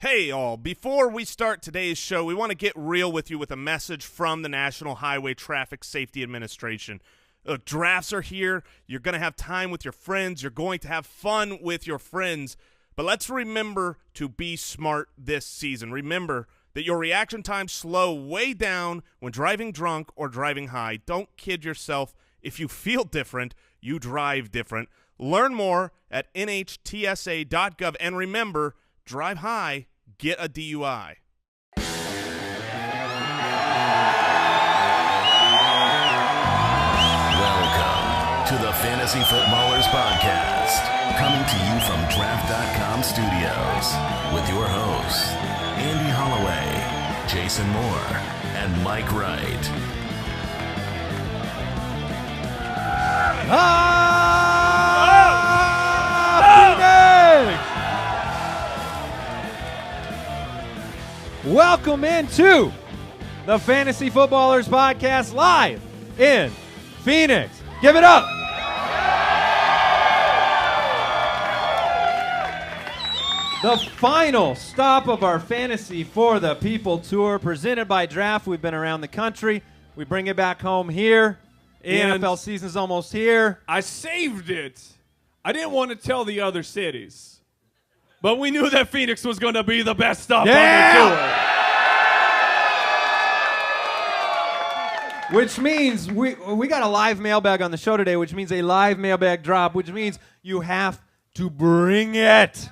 Hey all, before we start today's show, we want to get real with you with a message from the National Highway Traffic Safety Administration. Drafts are here. You're going to have time with your friends. You're going to have fun with your friends. But let's remember to be smart this season. Remember that your reaction times slow way down when driving drunk or driving high. Don't kid yourself. If you feel different, you drive different. Learn more at nhtsa.gov. And remember, drive high, get a DUI. Welcome to the Fantasy Footballers Podcast, coming to you from Draft.com Studios with your hosts, Andy Holloway, Jason Moore, and Mike Wright. Welcome into the Fantasy Footballers Podcast live in Phoenix. Give it up. The final stop of our Fantasy for the People tour presented by Draft. We've been around the country. We bring it back home here. The NFL season's almost here. I saved it. I didn't want to tell the other cities. But we knew that Phoenix was going to be the best stop on the tour. Which means we got a live mailbag on the show today, which means a live mailbag drop, which means you have to bring it.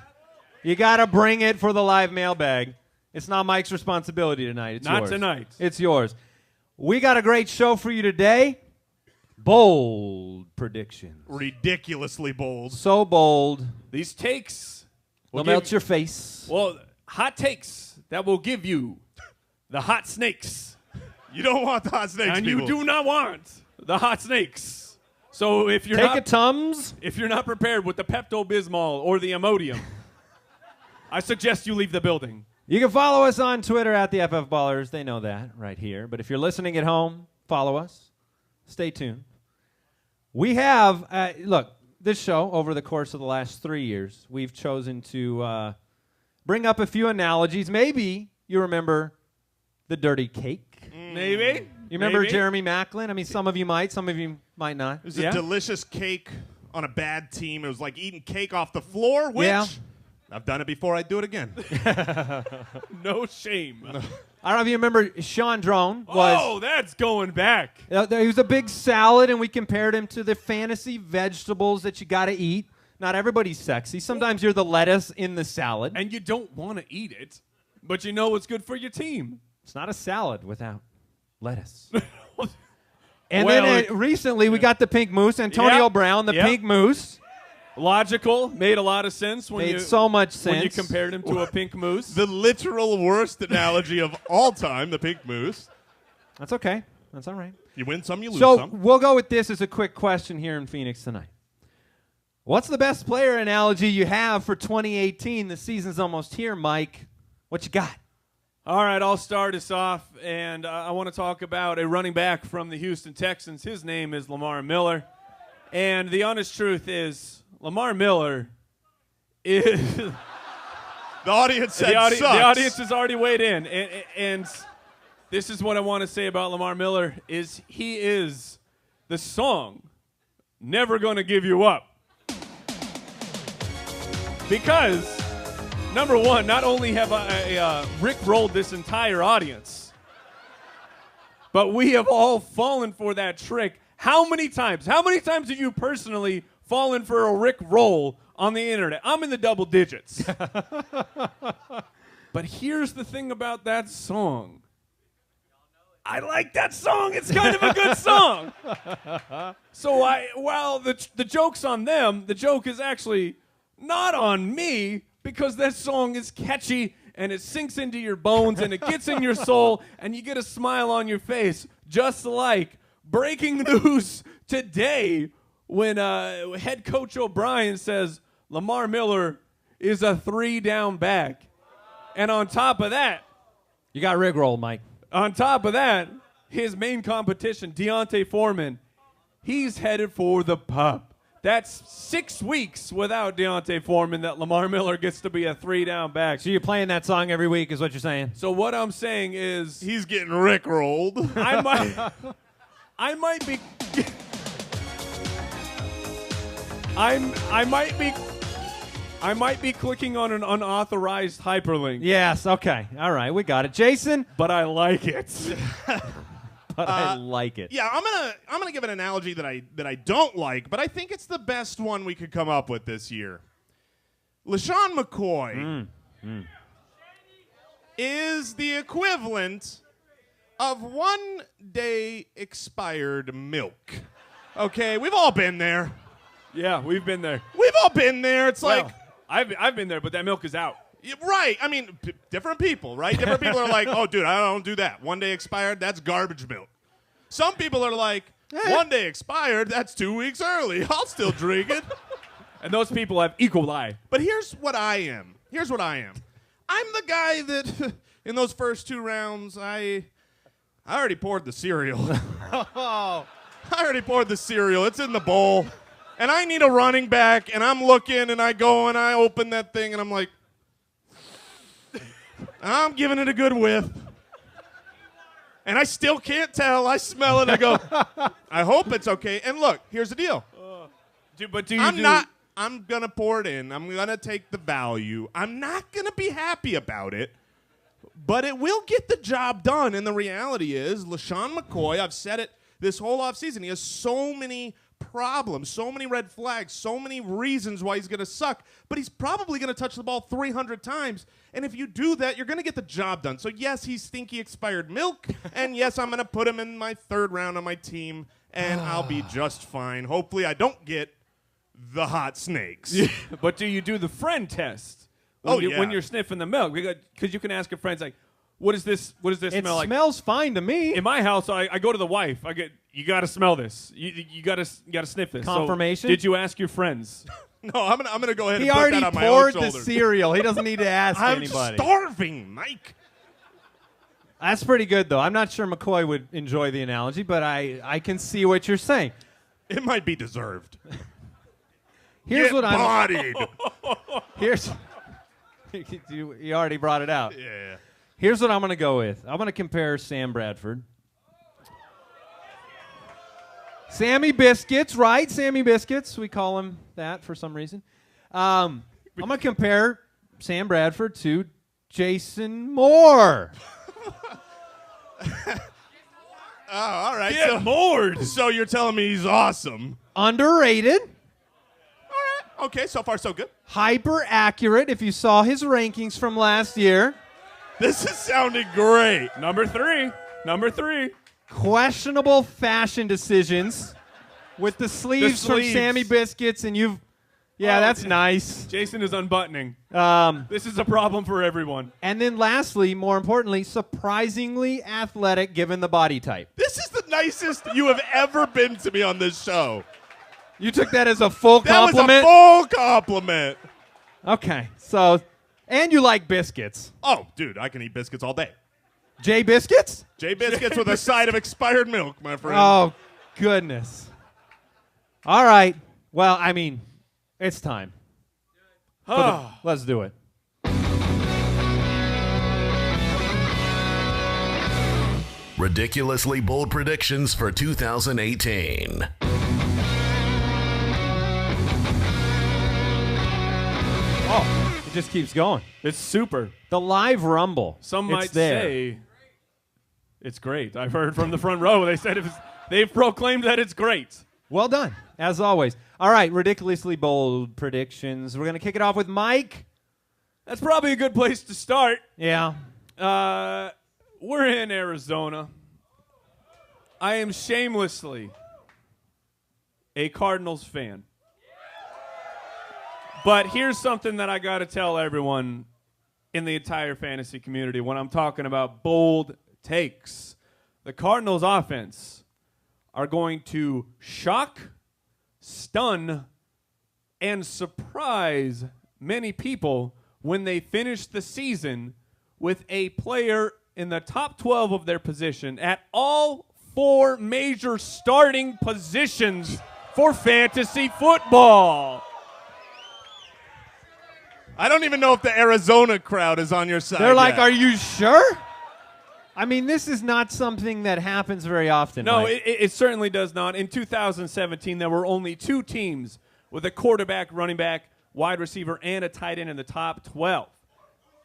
You got to bring it for the live mailbag. It's not Mike's responsibility tonight. It's yours. Not tonight. It's yours. We got a great show for you today. Bold predictions. Ridiculously bold. So bold. These takes They'll melt your face. Well, hot takes that will give you the hot snakes. You don't want the hot snakes, and people. you do not want the hot snakes. So if you're if you're not prepared with the Pepto-Bismol or the Imodium, I suggest you leave the building. You can follow us on Twitter at the FF Ballers. They know that right here. But if you're listening at home, follow us. Stay tuned. We have, look, this show, over the course of the last 3 years, we've chosen to bring up a few analogies. Maybe you remember the dirty cake. Maybe. You remember Jeremy Macklin? I mean, some of you might, some of you might not. It was a delicious cake on a bad team. It was like eating cake off the floor, which I've done it before. I'd do it again. No shame. I don't know if you remember Sean Drone. Oh, that's going back. He was a big salad, and we compared him to the fantasy vegetables that you got to eat. Not everybody's sexy. Sometimes you're the lettuce in the salad. And you don't want to eat it, but you know it's good for your team. It's not a salad without lettuce. And then recently we got the pink moose, Antonio Brown, the pink moose. Logical, made a lot of sense so much sense when you compared him to a pink moose. The literal worst analogy of all time, the pink moose. That's okay. That's all right. You win some, you lose some. some. So we'll go with this as a quick question here in Phoenix tonight. What's the best player analogy you have for 2018? The season's almost here, Mike. What you got? All right, I'll start us off, and I want to talk about a running back from the Houston Texans. His name is Lamar Miller, and the honest truth is Lamar Miller is... The audience said sucks. The audience has already weighed in, and this is what I want to say about Lamar Miller is he is the song Never Gonna Give You Up. Because, number one, not only have I rickrolled this entire audience, but we have all fallen for that trick. How many times? How many times have you personally fallen for a rickroll on the internet? I'm in the double digits. But here's the thing about that song. I like that song. It's kind of a good song. So while the joke's on them, the joke is actually not on me, because that song is catchy and it sinks into your bones and it gets in your soul and you get a smile on your face, just like breaking news today when head coach O'Brien says Lamar Miller is a 3-down back. And on top of that, you got rickrolled, Mike. On top of that, his main competition, Deontay Foreman, he's headed for the pup. That's 6 weeks without Deontay Foreman that Lamar Miller gets to be a 3-down back. So you're playing that song every week is what you're saying? So what I'm saying is He's getting rickrolled. I might be I might be clicking on an unauthorized hyperlink. Yes, okay. All right, we got it. Jason? But I like it. But I like it. Yeah, I'm gonna give an analogy that I don't like, but I think it's the best one we could come up with this year. LaShawn McCoy is the equivalent of 1 day expired milk. Okay, we've all been there. Yeah, we've been there. We've all been there. It's like, I've been there, but that milk is out. right. I mean, different people, right? Different people are like, oh, dude, I don't do that. 1 day expired, that's garbage milk. Some people are like, 1 day expired, that's 2 weeks early. I'll still drink it. And those people have equal eye. But here's what I am. I'm the guy that, in those first 2 rounds, I already poured the cereal. I already poured the cereal. It's in the bowl. And I need a running back, and I'm looking, and I go, and I open that thing, and I'm like, I'm giving it a good whiff. And I still can't tell. I smell it. I go, I hope it's okay. And look, here's the deal. I'm going to pour it in. I'm going to take the value. I'm not going to be happy about it, but it will get the job done. And the reality is, LaShawn McCoy, I've said it this whole offseason, he has so many problems, so many red flags, so many reasons why he's going to suck, but he's probably going to touch the ball 300 times. And if you do that, you're going to get the job done. So, yes, he's stinky expired milk, and yes, I'm going to put him in my 3rd round on my team, and I'll be just fine. Hopefully I don't get the hot snakes. Yeah, but do you do the friend test when you're sniffing the milk? Because you can ask your friends, like, what does this smell like? It smells fine to me. In my house, I go to the wife. You got to smell this. You got to sniff this. Confirmation? So, did you ask your friends? No, I'm gonna go ahead He and put already that on my own poured the shoulders. cereal. He doesn't need to ask I'm anybody. starving, Mike. That's pretty good, though. I'm not sure McCoy would enjoy the analogy, but I can see what you're saying. It might be deserved. Here's Get what I'm. bodied. Here's. You already brought it out. Yeah. Here's what I'm going to go with. I'm going to compare Sam Bradford. Sammy Biscuits, right? Sammy Biscuits. We call him that for some reason. I'm going to compare Sam Bradford to Jason Moore. Oh, all right. Get moored. So you're telling me he's awesome. Underrated. All right. Okay, so far so good. Hyper accurate if you saw his rankings from last year. This is sounding great. Number three. Questionable fashion decisions with the sleeves from Sammy Biscuits, and you've... Yeah, that's nice. Jason is unbuttoning. This is a problem for everyone. And then lastly, more importantly, surprisingly athletic given the body type. This is the nicest you have ever been to me on this show. You took that as a full That compliment? was a full compliment. Okay, so... And you like biscuits. Oh, dude, I can eat biscuits all day. J Biscuits? J biscuits with a side of expired milk, my friend. Oh, goodness. All right. Well, I mean, it's time. Let's do it. Ridiculously bold predictions for 2018. Oh, it just keeps going. It's super. The live rumble. Some It's might there. say it's great. I've heard from the front row. They said they've proclaimed that it's great. Well done, as always. All right, ridiculously bold predictions. We're going to kick it off with Mike. That's probably a good place to start. Yeah. We're in Arizona. I am shamelessly a Cardinals fan. But here's something that I got to tell everyone in the entire fantasy community when I'm talking about bold takes. The Cardinals offense are going to shock, stun, and surprise many people when they finish the season with a player in the top 12 of their position at all 4 major starting positions for fantasy football. I don't even know if the Arizona crowd is on your side. They're like, yet. are you sure? I mean, this is not something that happens very often. No, Mike. it certainly does not. In 2017, there were only 2 teams with a quarterback, running back, wide receiver, and a tight end in the top 12.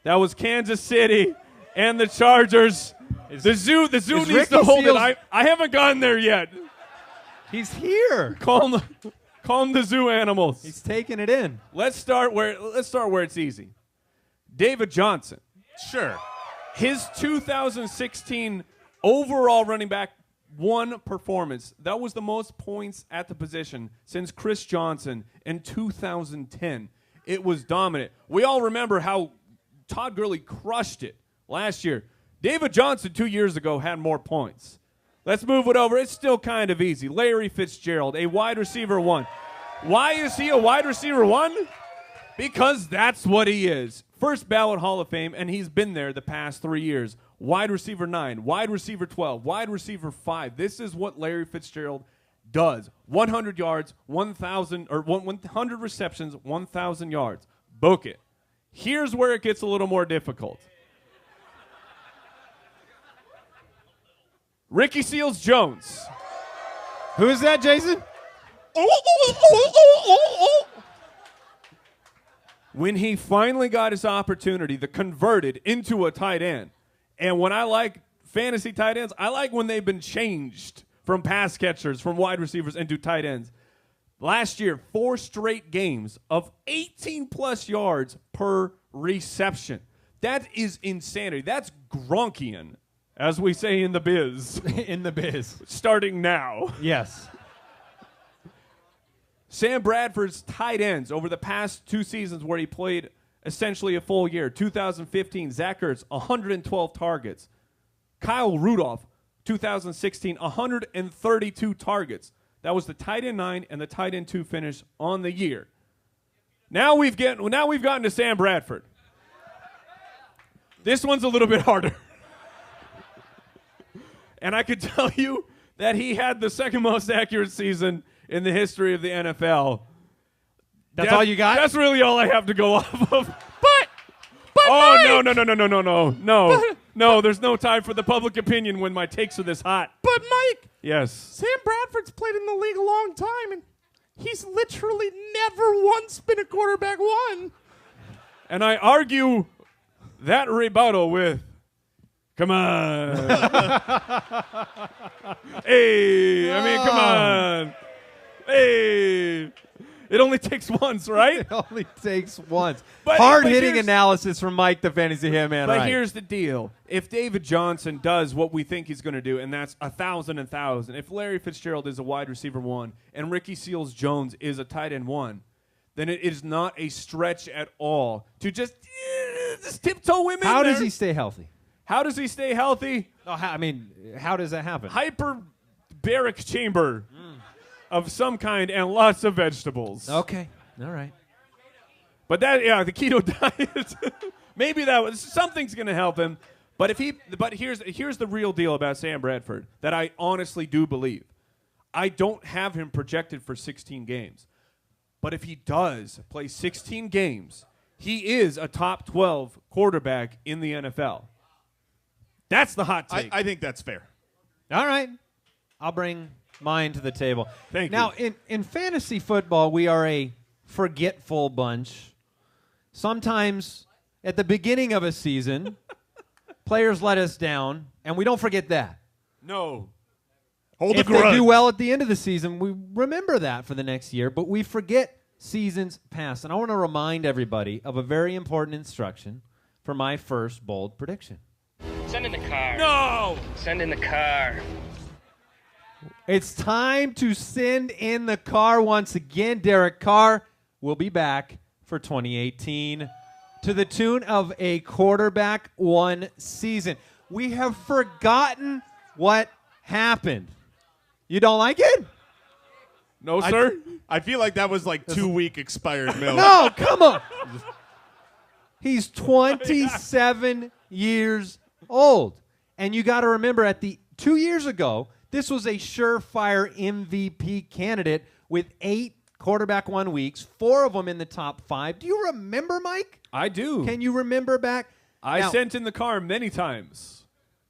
That was Kansas City and the Chargers. The zoo needs Ricky to hold Seals- it. I haven't gotten there yet. He's here. Calm the zoo animals. He's taking it in. Let's start where it's easy. David Johnson. Sure. His 2016 overall running back 1 performance, that was the most points at the position since Chris Johnson in 2010. It was dominant. We all remember how Todd Gurley crushed it last year. David Johnson 2 years ago had more points. Let's move it over. It's still kind of easy. Larry Fitzgerald, a wide receiver 1. Why is he a wide receiver 1? Because that's what he is. First ballot Hall of Fame, and he's been there the past 3 years. Wide receiver 9, wide receiver 12, wide receiver 5. This is what Larry Fitzgerald does. 100 yards, 1,000 or 100 receptions, 1,000 yards. Book it. Here's where it gets a little more difficult. Ricky Seals-Jones. Who is that, Jason? When he finally got his opportunity to convert it into a tight end, and when I like fantasy tight ends, I like when they've been changed from pass catchers, from wide receivers into tight ends. Last year, 4 straight games of 18-plus yards per reception. That is insanity. That's Gronkian, as we say in the biz. In the biz. Starting now. Yes. Sam Bradford's tight ends over the past 2 seasons where he played essentially a full year. 2015, Zach Ertz, 112 targets. Kyle Rudolph, 2016, 132 targets. That was the tight end 9 and the tight end 2 finish on the year. Now we've gotten to Sam Bradford. This one's a little bit harder. And I could tell you that he had the second most accurate season in the history of the NFL. That's all you got? That's really all I have to go off of. But Oh, Mike, no, there's no time for the public opinion when my takes are this hot. But Mike, Yes. Sam Bradford's played in the league a long time, and he's literally never once been a quarterback 1. And I argue that rebuttal with, come on. Come on. Hey. It only takes once, right? It only takes once. But Hard-hitting here's- analysis from Mike, the fantasy hitman. But right. here's the deal. If David Johnson does what we think he's going to do, and that's 1,000, if Larry Fitzgerald is a wide receiver 1 and Ricky Seals-Jones is a tight end 1, then it is not a stretch at all to just tiptoe him in How there. does he stay healthy? How does he stay healthy? Oh, how does that happen? Hyperbaric chamber of some kind and lots of vegetables. Okay. All right. But the keto diet, maybe something's going to help him. But here's the real deal about Sam Bradford that I honestly do believe. I don't have him projected for 16 games. But if he does play 16 games, he is a top 12 quarterback in the NFL. That's the hot take. I think that's fair. All right. I'll bring mine to the table. Thank you. Now, in fantasy football, we are a forgetful bunch. Sometimes at the beginning of a season, players let us down, and we don't forget that. No. Hold If the grudge. they do well at the end of the season, we remember that for the next year, but we forget seasons past. And I want to remind everybody of a very important instruction for my first bold prediction. Send in the car. No. Send in the car. It's time to send in the car once again. Derek Carr will be back for 2018 to the tune of a quarterback 1 season. We have forgotten what happened. You don't like it? No, sir. I feel like that was like 2-week expired milk. No, come on. He's 27 years old. And you got to remember 2 years ago, this was a surefire MVP candidate with 8 quarterback 1 weeks, 4 of them in the top 5. Do you remember, Mike? I do. Can you remember back? I sent in the car many times.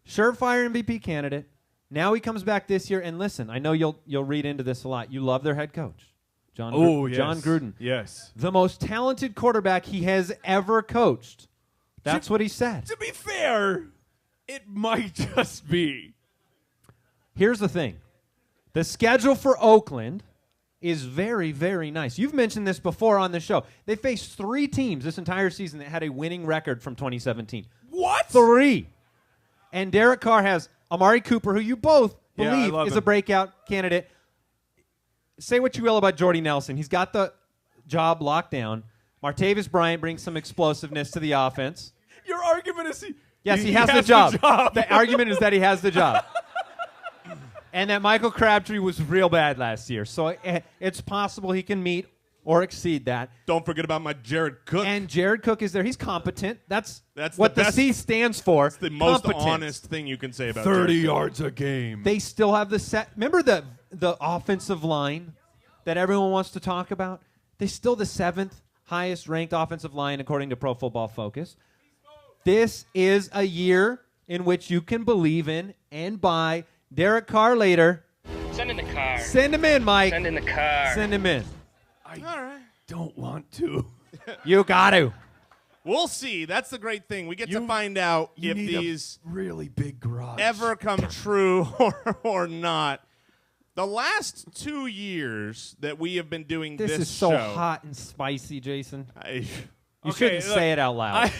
Surefire MVP candidate. Now he comes back this year, and listen, I know you'll read into this a lot. You love their head coach, John Gruden. Yes. The most talented quarterback he has ever coached. That's what he said. To be fair, it might just be. Here's the thing. The schedule for Oakland is very, very nice. You've mentioned this before on the show. They faced 3 teams this entire season that had a winning record from 2017. What? 3. And Derek Carr has Amari Cooper, who you both believe is a breakout candidate. Say what you will about Jordy Nelson. He's got the job locked down. Martavis Bryant brings some explosiveness to the offense. Your argument is he has the job. The argument is that he has the job. And that Michael Crabtree was real bad last year. So it's possible he can meet or exceed that. Don't forget about my Jared Cook. And Jared Cook is there. He's competent. That's the what the best, C stands for. It's the most competence. honest thing you can say about 30 Jared yards a game. They still have the set. Remember the offensive line that everyone wants to talk about? They're still the 7th highest ranked offensive line according to Pro Football Focus. This is a year in which you can believe in and buy Derek Carr later. Send in the car. Send him in, Mike. Send in the car. Send him in. I don't want to. You got to. We'll see. That's the great thing. We get to find out if need these a really big garage ever come true or not. The last 2 years that we have been doing this is so show, hot and spicy, Jason. you You shouldn't say it out loud.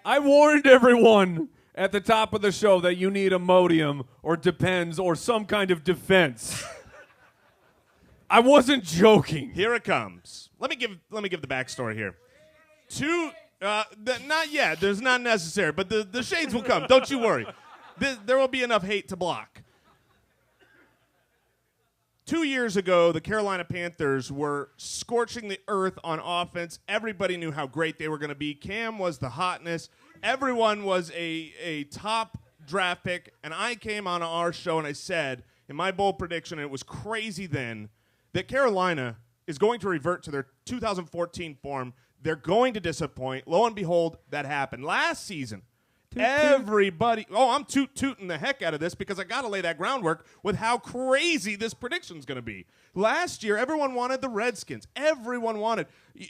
I warned everyone at the top of the show that you need Imodium or Depends or some kind of defense. I wasn't joking. Here it comes. Let me give the backstory here. Not yet. There's not necessary, but the shades will come. Don't you worry. There will be enough hate to block. 2 years ago, the Carolina Panthers were scorching the earth on offense. Everybody knew how great they were going to be. Cam was the hotness. Everyone was a top draft pick, and I came on our show and I said, in my bold prediction, and it was crazy then, that Carolina is going to revert to their 2014 form. They're going to disappoint. Lo and behold, that happened. Last season, everybody, I'm tooting the heck out of this because I got to lay that groundwork with how crazy this prediction's going to be. Last year, everyone wanted the Redskins. Everyone wanted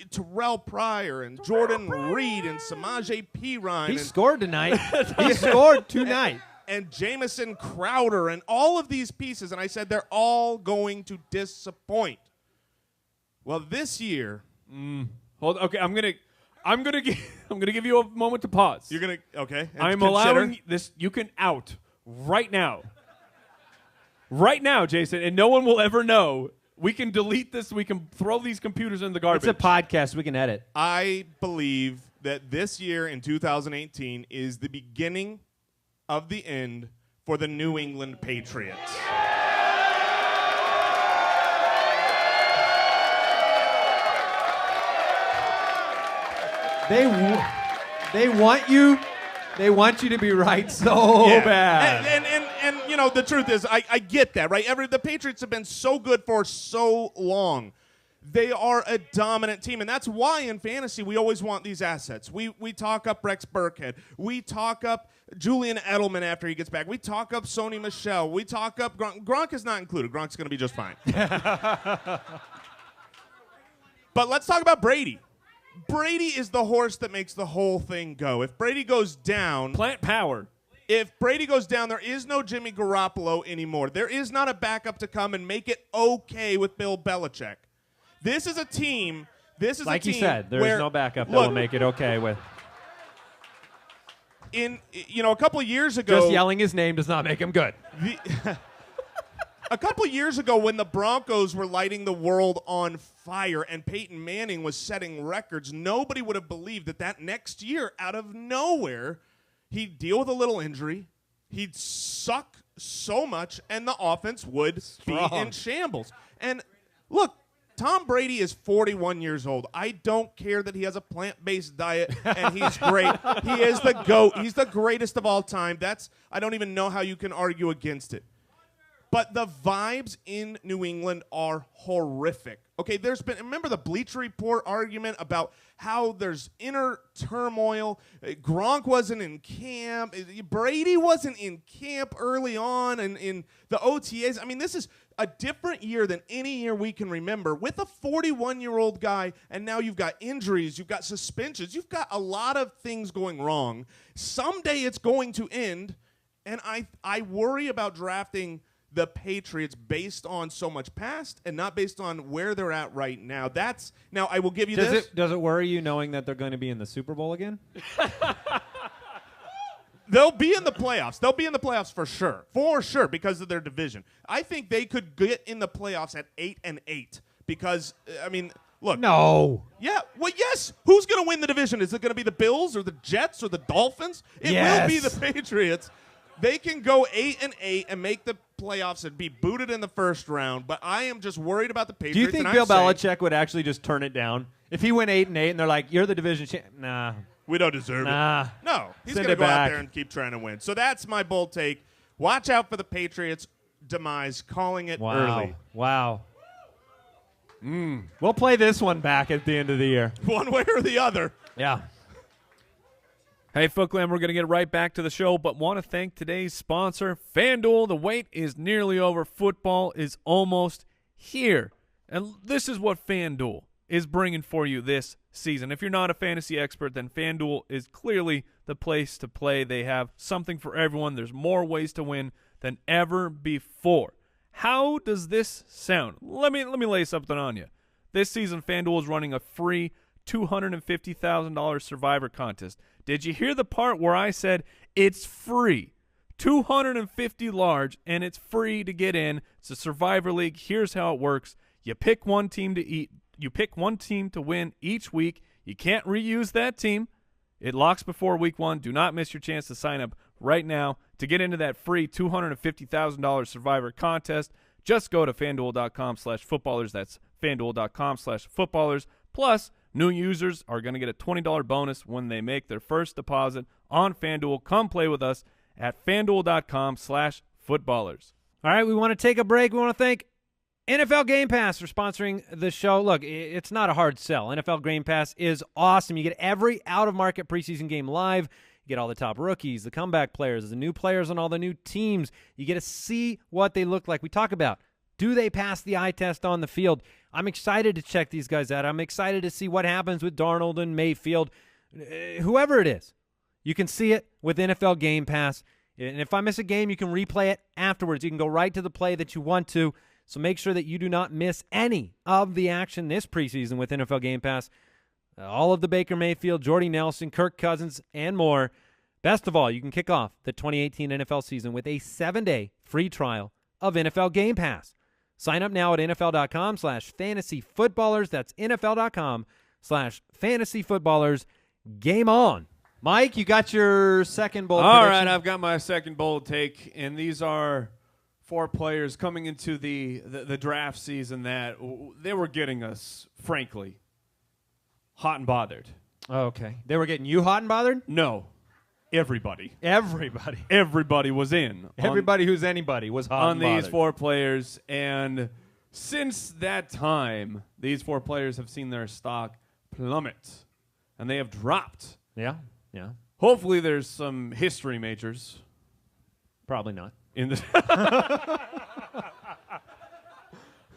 Terrell Pryor and Jordan Reed and Samaje Perine. He scored tonight. He scored tonight. And Jamison Crowder and all of these pieces, and I said they're all going to disappoint. Well, this year, Okay, I'm gonna give you a moment to pause. you're gonna okay. and I'm consider. allowing this. You can out right now. Right now, Jason, and no one will ever know. We can delete this. We can throw these computers in the garbage. It's a podcast. We can edit. I believe that this year in 2018 is the beginning of the end for the New England Patriots. They want you. They want you to be right so bad. And you know, the truth is, I get that, right? The Patriots have been so good for so long. They are a dominant team, and that's why in fantasy we always want these assets. We talk up Rex Burkhead. We talk up Julian Edelman after he gets back. We talk up Sony Michel. We talk up Gronk. Gronk is not included. Gronk's going to be just fine. But let's talk about Brady. Brady is the horse that makes the whole thing go. If Brady goes down... Plant power. If Brady goes down, there is no Jimmy Garoppolo anymore. There is not a backup to come and make it okay with Bill Belichick. This is a team. Like you said, there is no backup that look, will make it okay with. A couple of years ago, Just yelling his name does not make him good. A couple of years ago, when the Broncos were lighting the world on fire and Peyton Manning was setting records, nobody would have believed that next year, out of nowhere, he'd deal with a little injury, he'd suck so much, and the offense would be in shambles. And look, Tom Brady is 41 years old. I don't care that he has a plant-based diet and he's great. He is the GOAT. He's the greatest of all time. I don't even know how you can argue against it. But the vibes in New England are horrific. Okay, remember the Bleacher Report argument about how there's inner turmoil. Gronk wasn't in camp. Brady wasn't in camp early on and in the OTAs. I mean, this is a different year than any year we can remember with a 41-year-old guy, and now you've got injuries, you've got suspensions, you've got a lot of things going wrong. Someday it's going to end, and I worry about drafting the Patriots based on so much past and not based on where they're at right now. Now I will give you this. Does it worry you knowing that they're going to be in the Super Bowl again? They'll be in the playoffs. They'll be in the playoffs for sure, because of their division. I think they could get in the playoffs at 8-8 because, I mean, look. No. Yeah, well, yes. Who's going to win the division? Is it going to be the Bills or the Jets or the Dolphins? It will be the Patriots. They can go 8-8 and make the playoffs and be booted in the first round, but I am just worried about the Patriots. Do you think Bill Belichick would actually just turn it down? If he went 8-8 and they're like, you're the division champ. Nah. We don't deserve it. No. He's going to go out there and keep trying to win. So that's my bold take. Watch out for the Patriots' demise, calling it early. Wow. We'll play this one back at the end of the year. One way or the other. Yeah. Hey, Foot Clan, we're going to get right back to the show, but want to thank today's sponsor, FanDuel. The wait is nearly over. Football is almost here. And this is what FanDuel is bringing for you this season. If you're not a fantasy expert, then FanDuel is clearly the place to play. They have something for everyone. There's more ways to win than ever before. How does this sound? Let me lay something on you. This season, FanDuel is running a free $250,000 Survivor contest. Did you hear the part where I said it's free? $250 large, and it's free to get in. It's a Survivor League. Here's how it works. You pick one team to win each week. You can't reuse that team. It locks before week 1. Do not miss your chance to sign up right now to get into that free $250,000 Survivor contest. Just go to FanDuel.com/footballers. That's FanDuel.com/footballers. Plus, new users are going to get a $20 bonus when they make their first deposit on FanDuel. Come play with us at FanDuel.com/footballers. All right, we want to take a break. We want to thank NFL Game Pass for sponsoring the show. Look, it's not a hard sell. NFL Game Pass is awesome. You get every out-of-market preseason game live. You get all the top rookies, the comeback players, the new players on all the new teams. You get to see what they look like. We talk about, do they pass the eye test on the field? I'm excited to check these guys out. I'm excited to see what happens with Darnold and Mayfield. Whoever it is, you can see it with NFL Game Pass. And if I miss a game, you can replay it afterwards. You can go right to the play that you want to. So make sure that you do not miss any of the action this preseason with NFL Game Pass. All of the Baker Mayfield, Jordy Nelson, Kirk Cousins, and more. Best of all, you can kick off the 2018 NFL season with a 7-day free trial of NFL Game Pass. Sign up now at NFL.com/fantasyfootballers. That's NFL.com/fantasyfootballers. Game on. Mike, you got your second bold All prediction? right, I've got my second bold take, and these are 4 players coming into the draft season that they were getting us, frankly, hot and bothered. Okay. They were getting you hot and bothered? No. Everybody. Everybody. Everybody was in. Everybody who's anybody was hot on and bothered. these 4 players. And since that time, these 4 players have seen their stock plummet. And they have dropped. Yeah, yeah. Hopefully there's some history majors. Probably not. In the All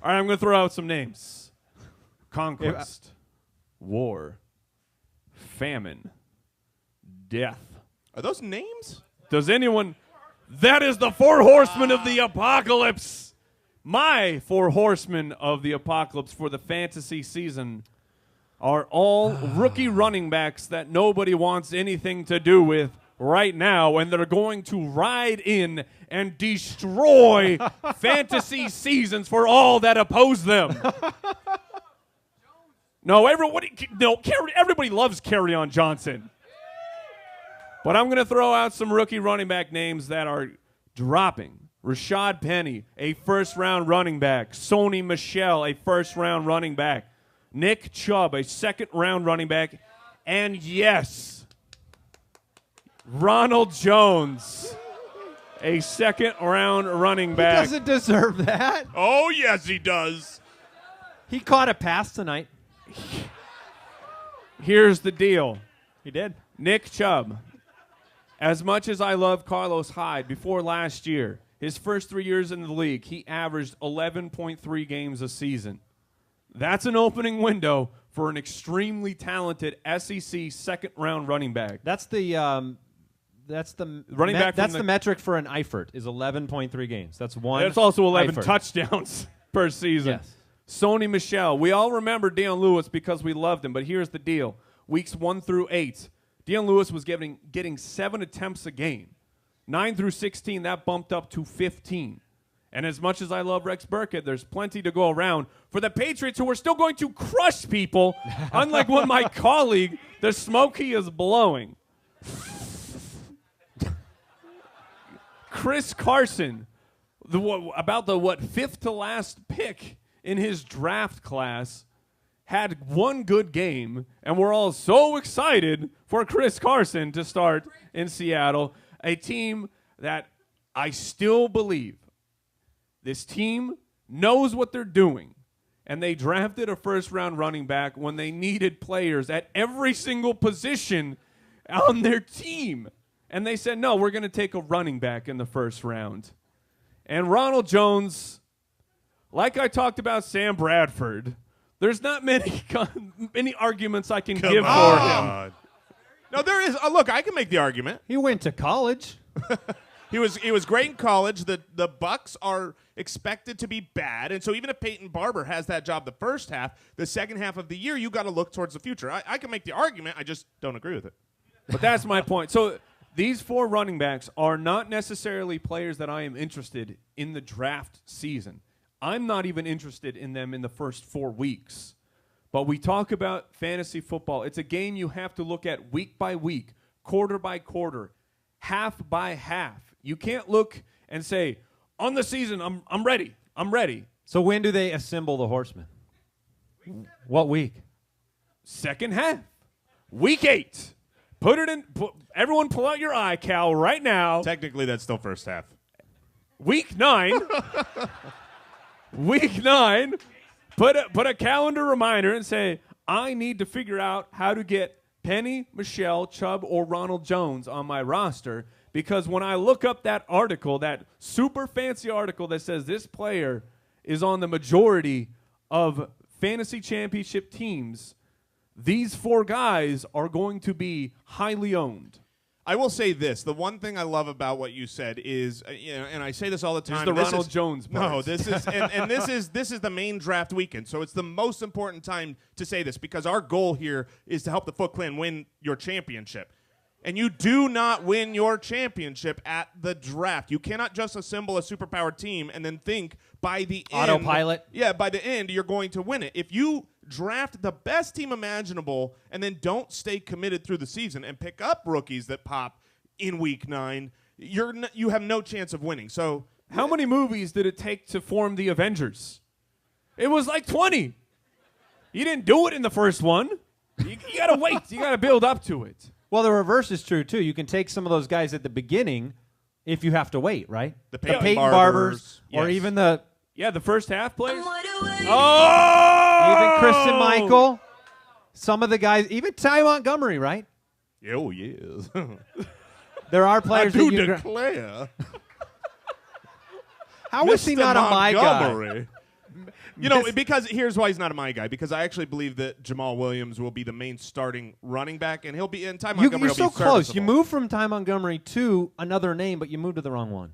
right, I'm going to throw out some names. Conquest. War. Famine. Death. Are those names? Does anyone... That is the 4 horsemen of the apocalypse. My 4 horsemen of the apocalypse for the fantasy season are all rookie running backs that nobody wants anything to do with right now, and they're going to ride in and destroy fantasy seasons for all that oppose them. Everybody loves Kerryon Johnson. But I'm going to throw out some rookie running back names that are dropping. Rashad Penny, a first-round running back. Sony Michel, a first-round running back. Nick Chubb, a second-round running back. And yes, Ronald Jones, a second-round running He back. doesn't deserve that. Oh, yes, he does. He caught a pass tonight. Here's the deal. He did. Nick Chubb. As much as I love Carlos Hyde, before last year, his first 3 years in the league, he averaged 11.3 games a season. That's an opening window for an extremely talented SEC second-round running back. That's the Running back from That's the- the metric for an Eifert is 11.3 games. That's one. That's also 11 Eifert. touchdowns per season. Yes. Sony Michel. We all remember Deion Lewis because we loved him, but here's the deal. Weeks 1 through 8, Deion Lewis was getting 7 attempts a game. 9 through 16, that bumped up to 15. And as much as I love Rex Burkhead, there's plenty to go around for the Patriots, who are still going to crush people, unlike what my colleague, the smoke he is blowing. Chris Carson, about the fifth to last pick in his draft class, had one good game, and we're all so excited for Chris Carson to start in Seattle, a team that I still believe this team knows what they're doing, and they drafted a first-round running back when they needed players at every single position on their team. And they said, no, we're going to take a running back in the first round. And Ronald Jones, like I talked about Sam Bradford, there's not many arguments I can give for him. No, there is. Look, I can make the argument. He went to college. He was great in college. The Bucks are expected to be bad, and so even if Peyton Barber has that job the first half, the second half of the year, you got to look towards the future. I can make the argument. I just don't agree with it. But that's my point. So these 4 running backs are not necessarily players that I am interested in the draft season. I'm not even interested in them in the first 4 weeks. But we talk about fantasy football. It's a game you have to look at week by week, quarter by quarter, half by half. You can't look and say, on the season, I'm ready. I'm ready. So when do they assemble the horsemen? What week? Second half. Week 8. Everyone pull out your iCal right now. Technically, that's still first half. Week 9. Week 9. Put a calendar reminder and say, I need to figure out how to get Penny, Michelle, Chubb, or Ronald Jones on my roster, because when I look up that article, that super fancy article that says this player is on the majority of fantasy championship teams, these 4 guys are going to be highly owned. I will say this: the one thing I love about what you said is, and I say this all the time. This is the Ronald Jones part. No, this is and this is the main draft weekend, so it's the most important time to say this because our goal here is to help the Foot Clan win your championship. And you do not win your championship at the draft. You cannot just assemble a superpowered team and then think by the end. Autopilot? Yeah, by the end, you're going to win it. If you draft the best team imaginable and then don't stay committed through the season and pick up rookies that pop in week 9, you have no chance of winning. So how many movies did it take to form the Avengers? It was like 20. You didn't do it in the first one. You got to wait. You got to build up to it. Well, the reverse is true, too. You can take some of those guys at the beginning if you have to wait, right? The Peyton Peyton Barbers, or yes. even the the first half players. even Christian Michael. Some of the guys, even Ty Montgomery, right? Oh, yes. There are I players do that you declare. How is he Mr. not a my guy? Montgomery. You know, because here's why he's not a my guy. Because I actually believe that Jamal Williams will be the main starting running back, and he'll be in Ty Montgomery. You're will so be close. You serviceable. moved from Ty Montgomery to another name, but you moved to the wrong one.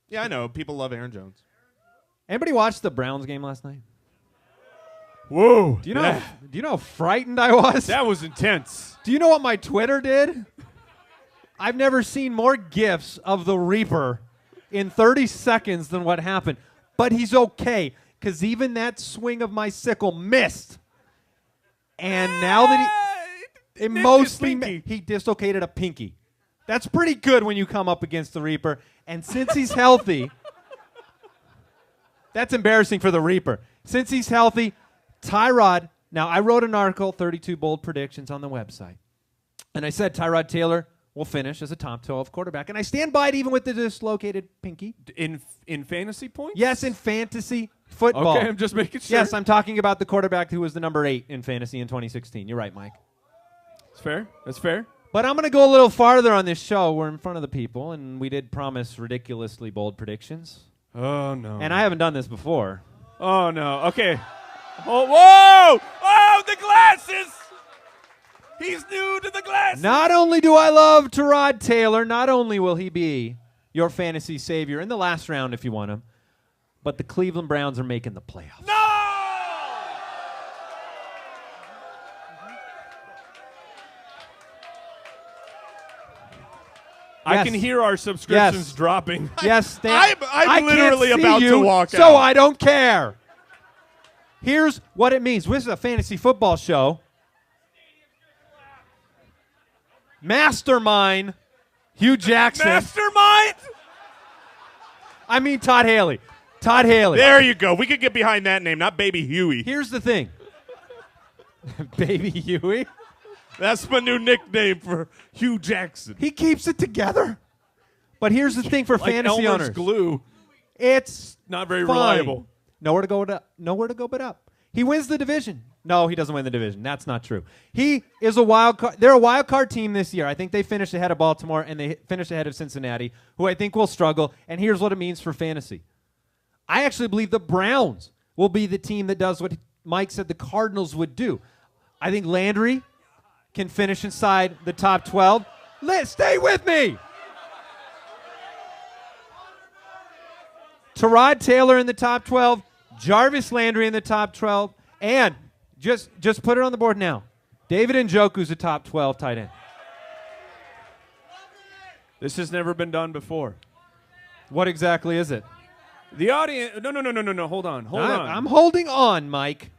Yeah, I know. People love Aaron Jones. Anybody watch the Browns game last night? Whoa. Do you know? Do you know how frightened I was? That was intense. Do you know what my Twitter did? I've never seen more GIFs of the Reaper in 30 seconds than what happened. But he's okay, because even that swing of my sickle missed. And now that he mostly he dislocated a pinky. That's pretty good when you come up against the Reaper. And since he's healthy, that's embarrassing for the Reaper. Since he's healthy, Tyrod. Now, I wrote an article, 32 bold predictions on the website. And I said Tyrod Taylor will finish as a top 12 quarterback. And I stand by it even with the dislocated pinky. In fantasy points? Yes, in fantasy football. Okay, I'm just making sure. Yes, I'm talking about the quarterback who was the number 8 in fantasy in 2016. You're right, Mike. That's fair. That's fair. But I'm going to go a little farther on this show. We're in front of the people, and we did promise ridiculously bold predictions. Oh, no. And I haven't done this before. Oh, no. Okay. Oh, whoa! Oh, the glasses! He's new to the glasses! Not only do I love Tyrod Taylor, not only will he be your fantasy savior in the last round if you want him, but the Cleveland Browns are making the playoffs. No! I Yes. can hear our subscriptions Yes. dropping. Yes, I'm I literally can't see about to you, walk so out. I don't care. Here's what it means. This is a fantasy football show. Mastermind, Hugh Jackson. Mastermind? I mean Todd Haley. Todd Haley. There you go. We could get behind that name, not Baby Huey. Here's the thing. Baby Huey. That's my new nickname for Hugh Jackson. He keeps it together. But here's the thing for Like fantasy Elmer's owners. glue. It's Not very fine. reliable. Nowhere to go but up. He wins the division. No, he doesn't win the division. That's not true. He is a wild card. They're a wild card team this year. I think they finished ahead of Baltimore and they finished ahead of Cincinnati, who I think will struggle. And here's what it means for fantasy. I actually believe the Browns will be the team that does what Mike said the Cardinals would do. I think Landry can finish inside the top 12. Stay with me. Tyrod Taylor in the top 12, Jarvis Landry in the top 12, and just put it on the board now. David Njoku's a top 12 tight end. This has never been done before. What exactly is it? The audience. No. Hold on. I'm holding on, Mike.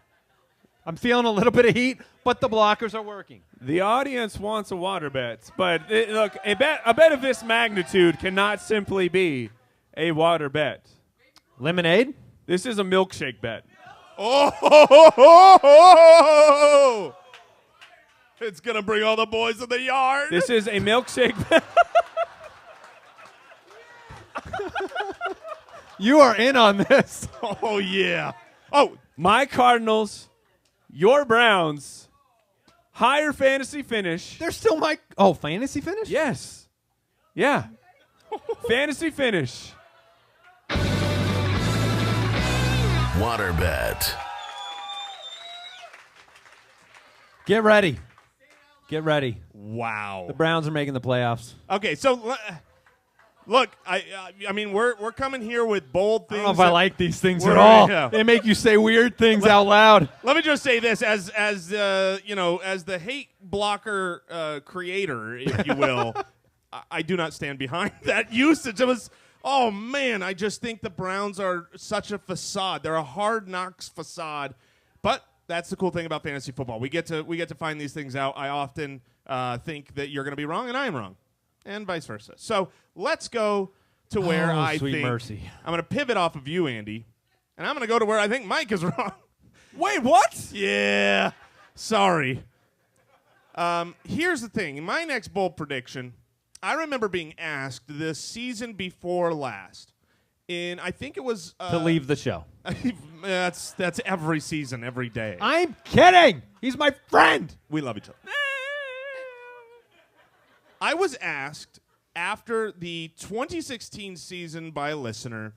I'm feeling a little bit of heat, but the blockers are working. The audience wants a water bet, but look, a bet of this magnitude cannot simply be a water bet. Lemonade? This is a milkshake bet. Oh! It's going to bring all the boys in the yard. This is a milkshake bet. You are in on this. Oh, yeah. Oh, My Cardinals, your Browns, higher fantasy finish. They're still Mike. Oh, fantasy finish? Yes. Yeah. Fantasy finish. Water bet. Get ready. Get ready. wow. The Browns are making the playoffs. Okay, so look, I mean, we're coming here with bold I things. don't know if I like these things We're- at all. yeah. They make you say weird things out loud. Let me just say this, as you know, as the hate blocker creator, if you will, I do not stand behind that usage. It was, oh man, I just think the Browns are such a facade. They're a hard knocks facade, but that's the cool thing about fantasy football. We get to find these things out. I often think that you're going to be wrong, and I am wrong, and vice versa. So let's go to where I sweet think mercy. I'm going to pivot off of you, Andy, and I'm going to go to where I think Mike is wrong. Wait, what? Yeah, sorry. Here's the thing. In my next bold prediction, I remember being asked this season before last. I think it was To leave the show. that's every season, every day. I'm kidding. He's my friend. We love each other. I was asked after the 2016 season by a listener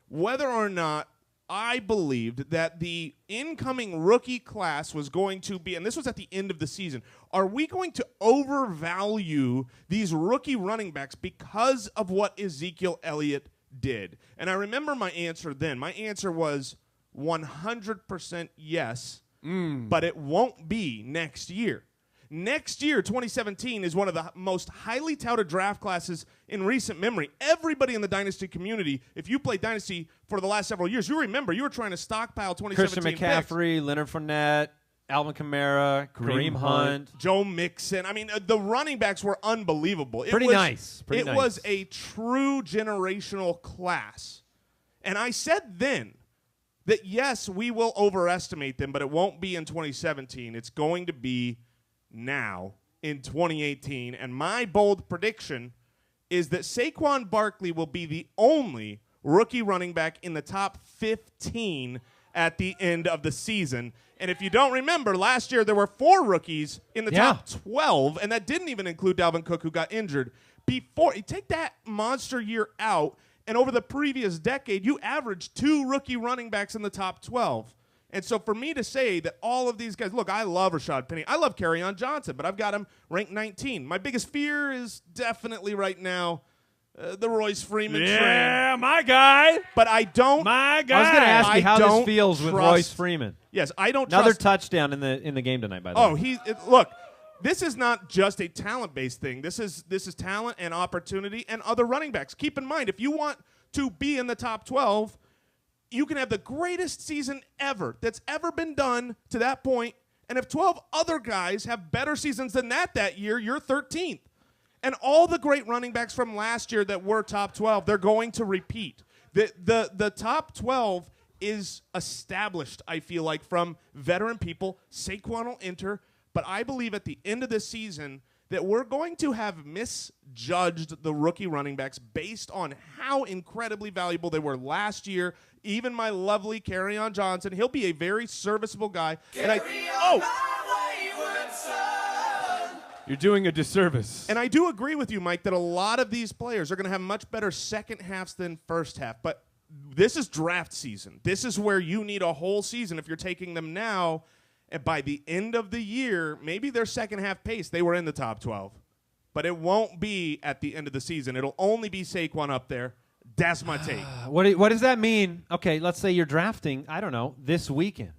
whether or not I believed that the incoming rookie class was going to be, and this was at the end of the season, are we going to overvalue these rookie running backs because of what Ezekiel Elliott did? And I remember my answer then. My answer was 100% yes, but it won't be next year. Next year, 2017, is one of the most highly touted draft classes in recent memory. Everybody in the Dynasty community, if you played Dynasty for the last several years, you remember you were trying to stockpile 2017 Christian McCaffrey, Leonard Fournette, Alvin Kamara, Kareem Hunt. picks. Joe Mixon. I mean, the running backs were unbelievable. Pretty nice. It was a true generational class. And I said then that, yes, we will overestimate them, but it won't be in 2017. It's going to be now in 2018. And my bold prediction is that Saquon Barkley will be the only rookie running back in the top 15 at the end of the season. And if you don't remember, last year there were 4 rookies in the top 12, and that didn't even include Dalvin Cook, who got injured. Before you take that monster year out, and over the previous decade, you averaged 2 rookie running backs in the top 12. And so for me to say that all of these guys, look, I love Rashad Penny. I love Kerryon Johnson, but I've got him ranked 19. My biggest fear is definitely right now the Royce Freeman train. Yeah, my guy. But I don't. My guy. I was going to ask you how don't this feels with trust- Royce Freeman. Yes, I don't Another trust. touchdown in the game tonight, by the Oh, way. look. This is not just a talent-based thing. This is talent and opportunity and other running backs. Keep in mind, if you want to be in the top 12, you can have the greatest season ever that's ever been done to that point, and if 12 other guys have better seasons than that year, you're 13th. And all the great running backs from last year that were top 12, they're going to repeat. The top 12 is established, I feel like, from veteran people. Saquon will enter, but I believe at the end of this season that we're going to have misjudged the rookie running backs based on how incredibly valuable they were last year. Even my lovely Kerryon Johnson, he'll be a very serviceable guy. You're doing a disservice. And I do agree with you, Mike, that a lot of these players are going to have much better second halves than first half. But this is draft season. This is where you need a whole season if you're taking them now. And by the end of the year, maybe their second half pace, they were in the top 12. But it won't be at the end of the season. It'll only be Saquon up there. That's my take. What does that mean? Okay, let's say you're drafting, I don't know, this weekend.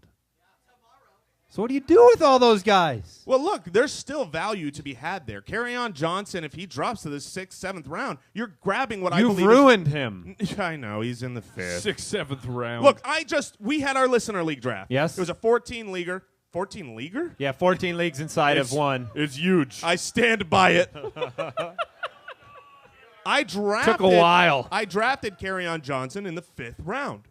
So what do you do with all those guys? Well, look, there's still value to be had there. Kerryon Johnson, if he drops to the 6th, 7th round, you're grabbing what I believe. You've ruined him. I know, he's in the 5th. 6th, 7th round. Look, we had our listener league draft. Yes. It was a 14-leaguer. 14 leaguer? Yeah, 14 leagues inside of one. It's huge. I stand by it. Took a while. I drafted Kerryon Johnson in the 5th round.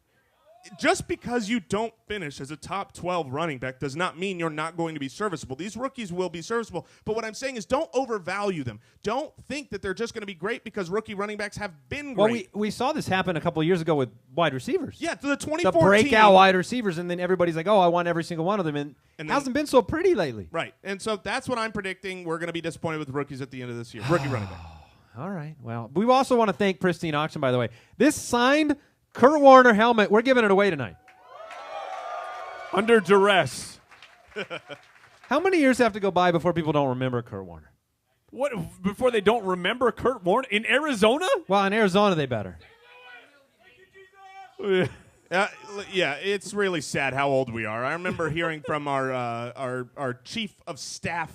Just because you don't finish as a top 12 running back does not mean you're not going to be serviceable. These rookies will be serviceable. But what I'm saying is don't overvalue them. Don't think that they're just going to be great because rookie running backs have been great. Well, we saw this happen a couple of years ago with wide receivers. Yeah, to the 2014. The breakout wide receivers, and then everybody's like, oh, I want every single one of them. And it hasn't been so pretty lately. Right. And so that's what I'm predicting. We're going to be disappointed with rookies at the end of this year. Rookie running back. All right. Well, we also want to thank Pristine Auction, by the way. This signed Kurt Warner helmet, we're giving it away tonight. Under duress. How many years have to go by before people don't remember Kurt Warner? What, before they don't remember Kurt Warner in Arizona? Well, in Arizona, they better. Yeah, it's really sad how old we are. I remember hearing from our chief of staff,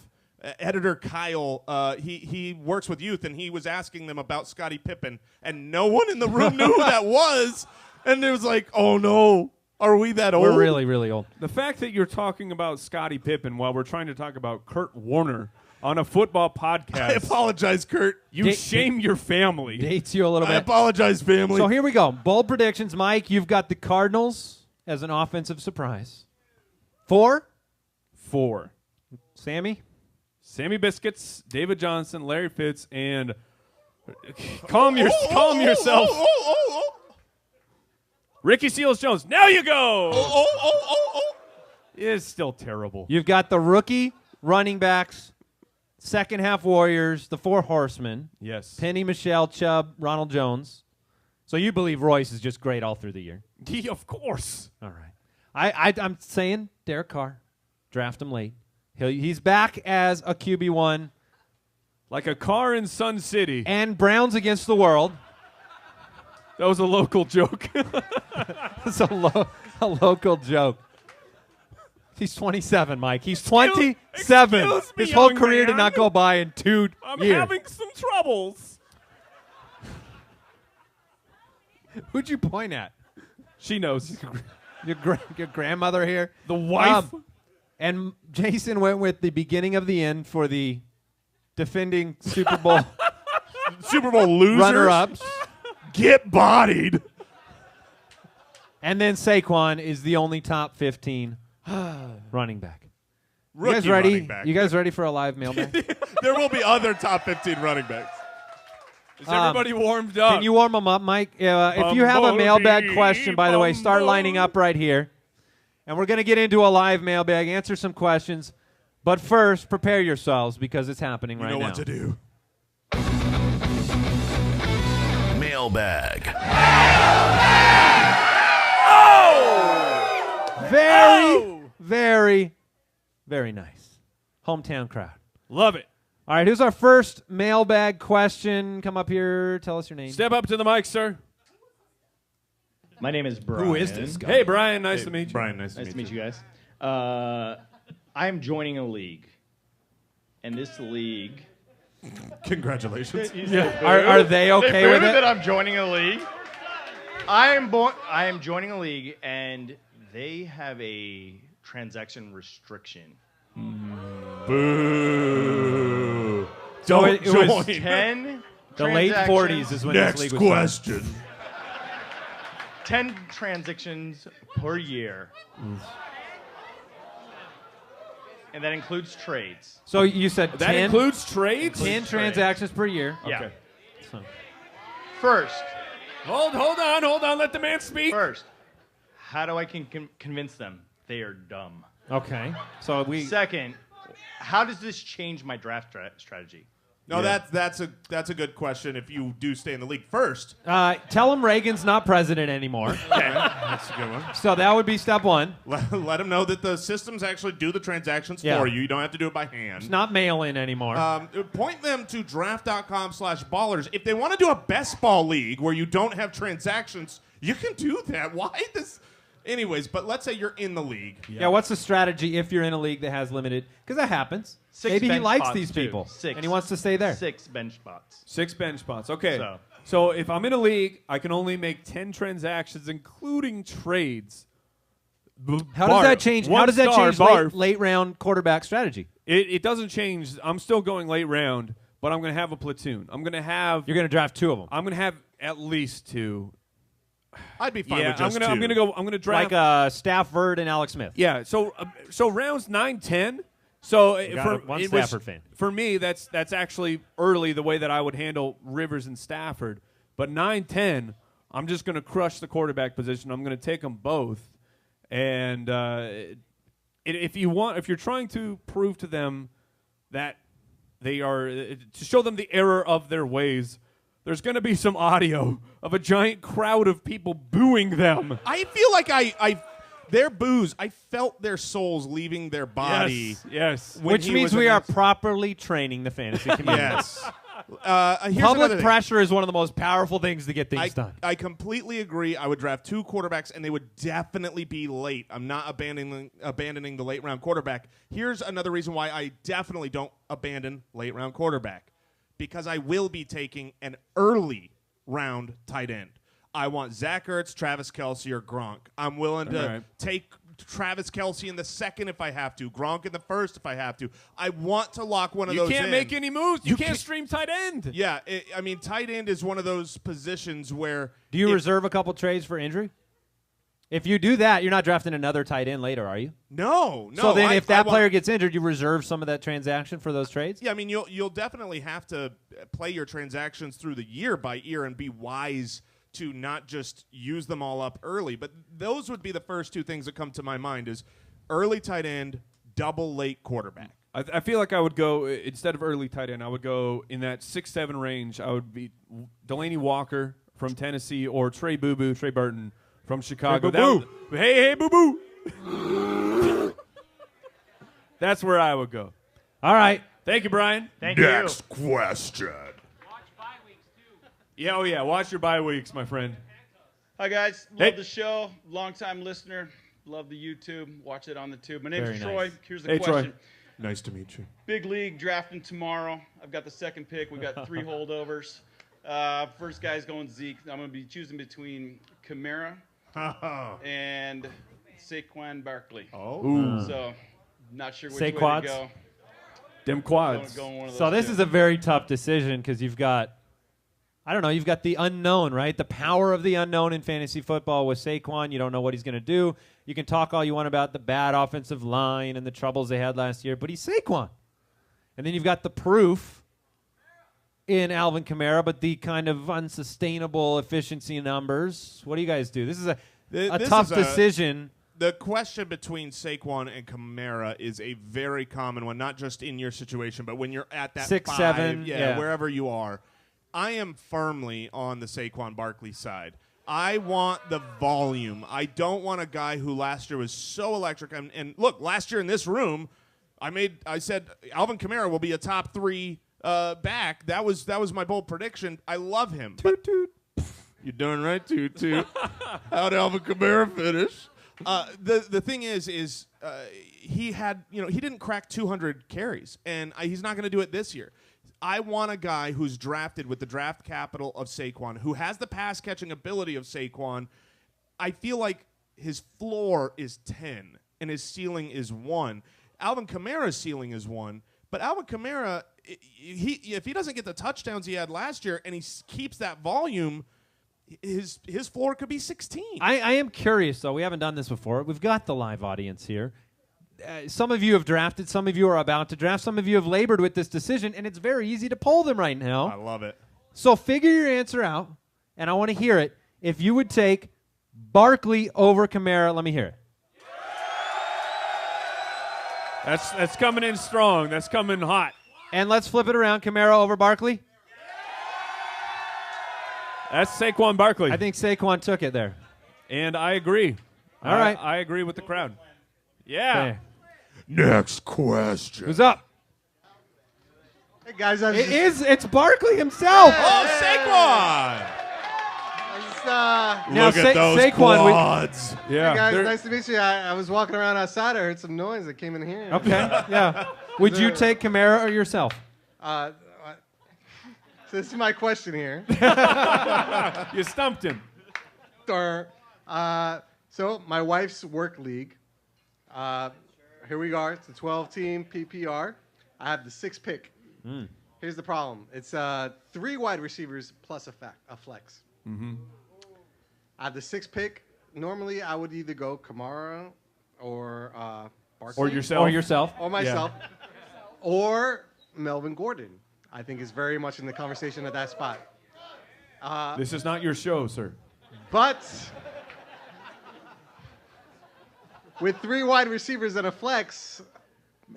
editor Kyle. He works with youth, and he was asking them about Scottie Pippen, and no one in the room knew who that was. And it was like, oh no, are we that old? We're really, really old. The fact that you're talking about Scottie Pippen while we're trying to talk about Kurt Warner on a football podcast. I apologize, Kurt. You shame your family. Dates you a little I bit. apologize, family. So here we go. Bold predictions. Mike, you've got the Cardinals as an offensive surprise. 4? 4. Sammy? Sammy Biscuits, David Johnson, Larry Fitz, and calm yourself. Ricky Seals-Jones. Now you go. It's still terrible. You've got the rookie running backs, second half Warriors, the 4 horsemen. Yes. Penny, Michelle, Chubb, Ronald Jones. So you believe Royce is just great all through the year? Of course. All right. I'm saying Derek Carr. Draft him late. He's back as a QB1. Like a car in Sun City. And Browns against the world. That was a local joke. It's a local joke. He's 27, Mike. He's 27. Excuse me, His whole young career did man. not go by in 2 I'm years. having some troubles. Who'd you point at? She knows. Your grandmother here? The wife. And Jason went with the beginning of the end for the defending Super Bowl losers. runner-ups. Get bodied. And then Saquon is the only top 15 running back. You guys ready? You guys ready for a live mailbag? There will be other top 15 running backs. Is everybody warmed up? Can you warm them up, Mike? If you have a mailbag question, by the way, start lining up right here. And we're going to get into a live mailbag, answer some questions. But first, prepare yourselves because it's happening right now. You know what to do. Mailbag. Very, very nice. Hometown crowd. Love it. All right, who's our first mailbag question? Come up here. Tell us your name. Step up to the mic, sir. My name is Brian. Who is this guy? Hey, Brian. Nice to meet you. Brian, nice Nice to meet you guys. I'm joining a league. And this league... Congratulations. Are they okay with it? that I'm joining a league. I am joining a league, and they have a transaction restriction. Boo. So Don't it was join. 10 The late 40s is when this league was question. 10 transactions per year. And that includes trades. So you said That 10, includes trades? 10 transactions per year. Yeah. Okay. So, First, Hold on. Let the man speak. how do I convince them they are dumb? okay. So Second, how does this change my draft strategy? No, that's a good question. If you do stay in the league first, tell them Reagan's not president anymore. that's a good one. So that would be step one. Let them know that the systems actually do the transactions for you. You don't have to do it by hand. It's not mail-in anymore. Point them to draft.com/ballers. If they want to do a best ball league where you don't have transactions, you can do that. Why this? Anyways, but let's say you're in the league. Yeah, what's the strategy if you're in a league that has limited? Because that happens. 6 Maybe he bench likes spots, these too. people, 6. and he wants to stay there. 6 bench spots. 6 bench spots. Okay. So- So if I'm in a league, I can only make 10 transactions, including trades. How does that change? How does that change late round quarterback strategy? It doesn't change. I'm still going late round, but I'm going to have a platoon. You're going to draft 2 of them. I'm going to have at least 2. I'd be fine Yeah, with just I'm two. going to draft Like Stafford and Alex Smith. Yeah, so rounds 9, 10. So One Stafford fan. For me, that's actually early the way that I would handle Rivers and Stafford. But 9, 10, I'm just going to crush the quarterback position. I'm going to take them both. And if you're trying to prove to them that they are to show them the error of their ways, there's going to be some audio of a giant crowd of people booing them. I feel like their boos, I felt their souls leaving their body. Yes. when Which he means was we are announced- properly training the fantasy community. Yes. Here's another Public thing. pressure is one of the most powerful things to get things done. I completely agree. I would draft 2 quarterbacks, and they would definitely be late. I'm not abandoning the late round quarterback. Here's another reason why I definitely don't abandon late round quarterback, because I will be taking an early round tight end. I want Zach Ertz, Travis Kelce, or Gronk. I'm willing to take Travis Kelce in the second if I have to, Gronk in the first if I have to. I want to lock one of those in. You can't make any moves. You can't stream tight end. Yeah, tight end is one of those positions where... Do you reserve a couple trades for injury? If you do that, you're not drafting another tight end later, are you? No. So then if that player gets injured, you reserve some of that transaction for those trades? Yeah, I mean, you'll definitely have to play your transactions through the year by year and be wise to not just use them all up early. But those would be the first 2 things that come to my mind is early tight end, double late quarterback. I feel like I would go, instead of early tight end, I would go in that 6-7 range. I would be Delaney Walker from Tennessee or Trey Burton from Chicago. Hey, boo-boo. That's where I would go. All right. Thank you, Brian. Thank you. Question. Yeah, oh yeah, watch your bye weeks, my friend. Hi, guys. Hey. Love the show. Long-time listener. Love the YouTube. Watch it on the tube. My name's Very Troy. nice. Here's the Hey, question. Troy. Nice to meet you. Big league drafting tomorrow. I've got the second pick. We got 3 holdovers. First guy's going Zeke. I'm going to be choosing between Kamara and Saquon Barkley. So, not sure which way to Saquads? go. Them quads. Going one of So those this two. is a very tough decision because you've got I don't know. You've got the unknown, right? The power of the unknown in fantasy football with Saquon. You don't know what he's going to do. You can talk all you want about the bad offensive line and the troubles they had last year, but he's Saquon. And then you've got the proof in Alvin Kamara, but the kind of unsustainable efficiency numbers. What do you guys do? This is a tough decision. The question between Saquon and Kamara is a very common one, not just in your situation, but when you're at that 6, 7, wherever you are. I am firmly on the Saquon Barkley side. I want the volume. I don't want a guy who last year was so electric. And look, last year in this room, I said Alvin Kamara will be a top 3 back. That was my bold prediction. I love him. Toot, toot. You're doing right, toot, toot. How'd Alvin Kamara finish? The thing is he had, he didn't crack 200 carries, and he's not going to do it this year. I want a guy who's drafted with the draft capital of Saquon, who has the pass-catching ability of Saquon. I feel like his floor is 10 and his ceiling is 1. Alvin Kamara's ceiling is 1, but Alvin Kamara, if he doesn't get the touchdowns he had last year and he keeps that volume, his floor could be 16. I am curious, though. We haven't done this before. We've got the live audience here. Some of you have drafted. Some of you are about to draft. Some of you have labored with this decision, and it's very easy to poll them right now. I love it. So figure your answer out, and I want to hear it. If you would take Barkley over Kamara, let me hear it. That's coming in strong. That's coming hot. And let's flip it around. Kamara over Barkley? That's Saquon Barkley. I think Saquon took it there. And I agree. All right. I agree with the crowd. Yeah. Okay. Next question. Who's up? Hey guys, It's Barkley himself. Oh, Saquon! Now, Look at those Saquon, quads. Yeah. Hey guys, nice to meet you. I was walking around outside. I heard some noise that came in here. Okay, yeah. Would you take Kamara or yourself? So this is my question here. You stumped him. So my wife's work league. Here we are. It's a 12-team PPR. I have the 6th pick. Here's the problem. It's 3 wide receivers plus a flex. Mm-hmm. I have the 6th pick. Normally, I would either go Kamara or Barkley. Or yourself. Or myself. Or Melvin Gordon. I think is very much in the conversation at that spot. This is not your show, sir. But with 3 wide receivers and a flex,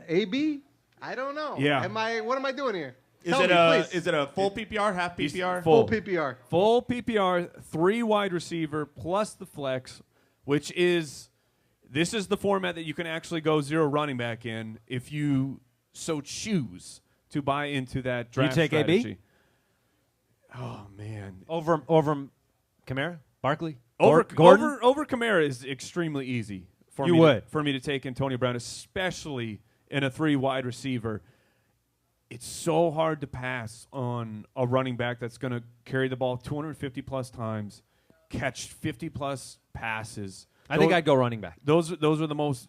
AB, I don't know. Yeah. What am I doing here? Is Tell it me, a please. is it a full PPR, half PPR? Full PPR? Full PPR, 3 wide receiver plus the flex, which is this is the format that you can actually go 0 running back in if you so choose to buy into that draft You take strategy. AB? Oh man. Over Kamara? Barkley? Gordon? Over Kamara is extremely easy for me to take Antonio Brown, especially in a 3 wide receiver. It's so hard to pass on a running back that's going to carry the ball 250 plus times, catch 50 plus passes. I think I'd go running back. Those are the most.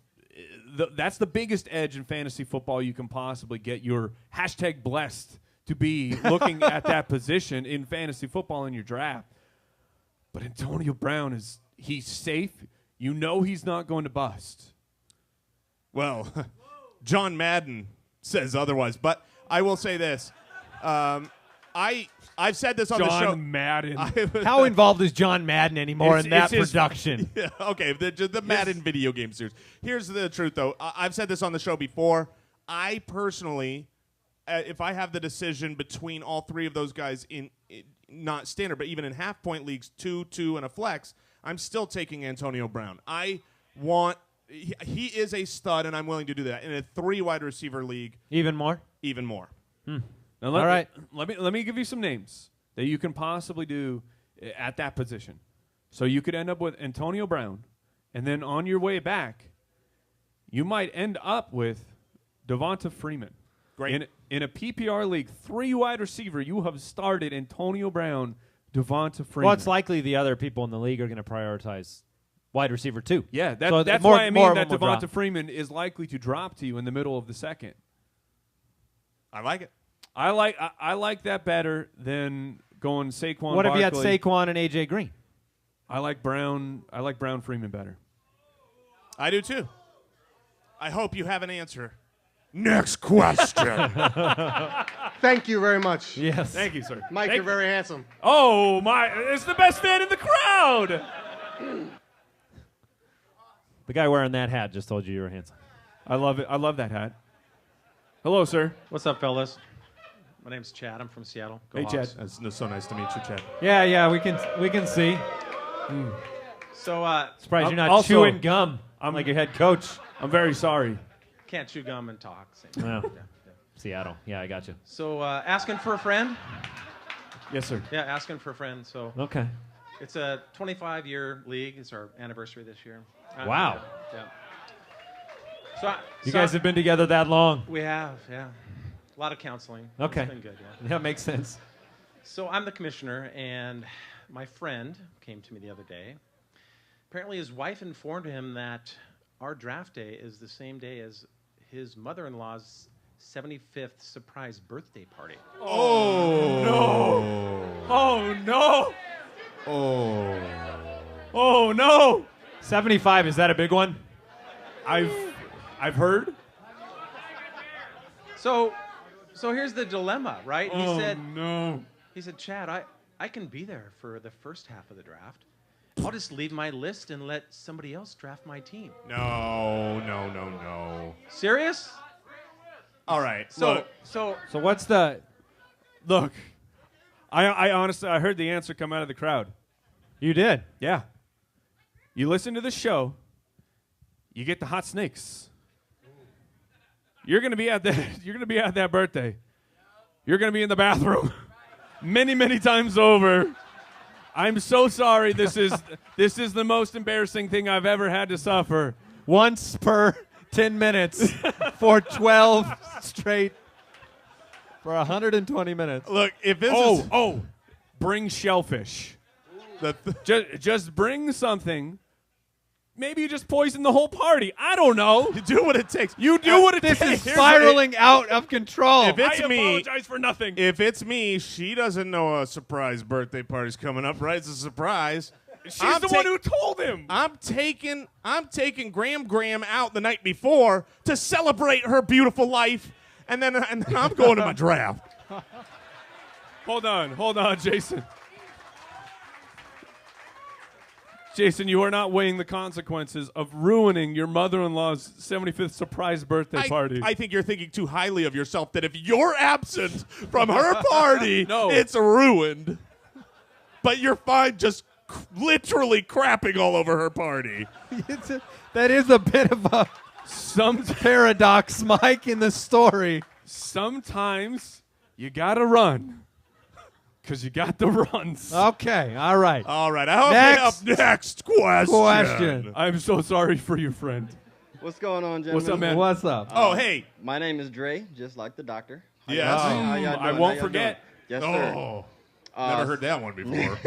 That's the biggest edge in fantasy football you can possibly get. You're #blessed to be looking at that position in fantasy football in your draft. But Antonio Brown he's safe. You know he's not going to bust. Well, John Madden says otherwise, but I will say this. I've said this on the show. John Madden. How involved is John Madden anymore in that it's his- production? Yeah, okay, the Madden video game series. Here's the truth, though. I've said this on the show before. I personally, if I have the decision between all 3 of those guys in not standard, but even in half-point leagues, 2, and a flex, I'm still taking Antonio Brown. He is a stud, and I'm willing to do that. In a 3 wide receiver league, Even more? even more. Now let me give you some names that you can possibly do at that position. So you could end up with Antonio Brown, and then on your way back, you might end up with Devonta Freeman. Great. In a PPR league, 3 wide receiver, you have started Antonio Brown, Devonta Freeman. Well, it's likely the other people in the league are going to prioritize wide receiver 2. Yeah, So that's more- why I more mean of that them will drop. Devonta Freeman is likely to drop to you in the middle of the second. I like it. I like that better than going Saquon. What if you had Barkley. Saquon and A.J. Green? I like Brown Freeman better. I do too. I hope you have an answer. Next question. Thank you very much. Yes. Thank you, sir. Mike, you're very handsome. Oh, my. It's the best fan in the crowd. The guy wearing that hat just told you were handsome. I love it. I love that hat. Hello, sir. What's up, fellas? My name's Chad. I'm from Seattle. Go Hey, Hawks. Chad. It's so nice to meet you, Chad. Yeah, we can see. So, Surprised you're not Also, chewing gum like your head coach. I'm very sorry. can't chew gum and talk. Same. No. Yeah, yeah. Seattle. Yeah, I got you. So, asking for a friend? Yes, sir. Yeah, asking for a friend. So, Okay. it's a 25-year league. It's our anniversary this year. Wow. Yeah. So, You guys have been together that long. We have, yeah. A lot of counseling. Okay. It's been good, yeah. That makes sense. So I'm the commissioner, and my friend came to me the other day. Apparently his wife informed him that our draft day is the same day as his mother-in-law's 75th surprise birthday party. Oh no! Oh no! Oh. Oh no! 75, is that a big one? I've heard. So here's the dilemma, right? Oh no! He said, Chad, I can be there for the first half of the draft. I'll just leave my list and let somebody else draft my team. No. Serious? All right. So what's the... Look, I honestly, I heard the answer come out of the crowd. You did? Yeah. You listen to the show, you get the hot snakes. You're gonna be at that. You're gonna be at that birthday. You're gonna be in the bathroom, many times over. I'm so sorry. This is the most embarrassing thing I've ever had to suffer. Once per 10 minutes for 12 straight for 120 minutes. Look, if this is bring shellfish. Just bring something. Maybe you just poison the whole party. I don't know. You do what it takes. You do what it This takes. is spiraling out of control. If it's I me, apologize for nothing. If it's me, she doesn't know a surprise birthday party's coming up, right? It's a surprise. She's the one who told him. I'm taking Graham out the night before to celebrate her beautiful life, and then I'm going to my draft. Hold on, Jason. Jason, you are not weighing the consequences of ruining your mother-in-law's 75th surprise birthday party. I think you're thinking too highly of yourself that if you're absent from her party, No. it's ruined. But you're fine just literally crapping all over her party. That is a bit of a Some paradox, Mike, in the story. Sometimes you gotta run. Because you got the runs. Okay, all right. All right, I hope Next we have next question. I'm so sorry for your friend. What's going on, gentlemen? What's up, man? What's up? Oh, hey. My name is Dre, just like the doctor. Yes. How y'all doing? I How won't y'all forget. doing? Yes, sir. Oh, never heard that one before.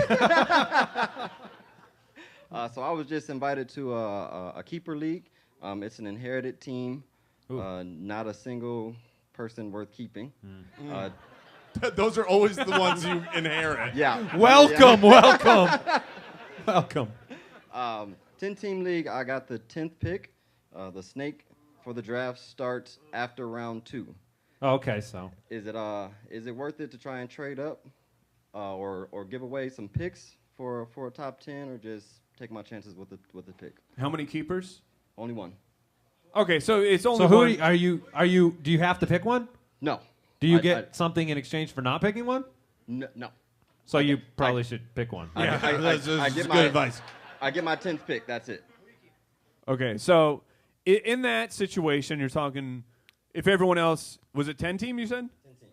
So I was just invited to a keeper league. It's an inherited team, not a single person worth keeping. Those are always the ones you inherit. Yeah. Welcome. 10-team league, I got the 10th pick. The snake for the draft starts after round 2. Okay, so. Is it worth it to try and trade up or give away some picks for a top 10 or just take my chances with the pick? How many keepers? Only one. Okay, so it's only So who one. are you? Do you have to pick one? No. Do you I- get something in exchange for not picking one? No. So you probably should pick one. I That's get good my advice. I get my 10th pick. That's it. Okay, so in that situation, you're talking, if everyone else, was it 10 team you said? 10 team.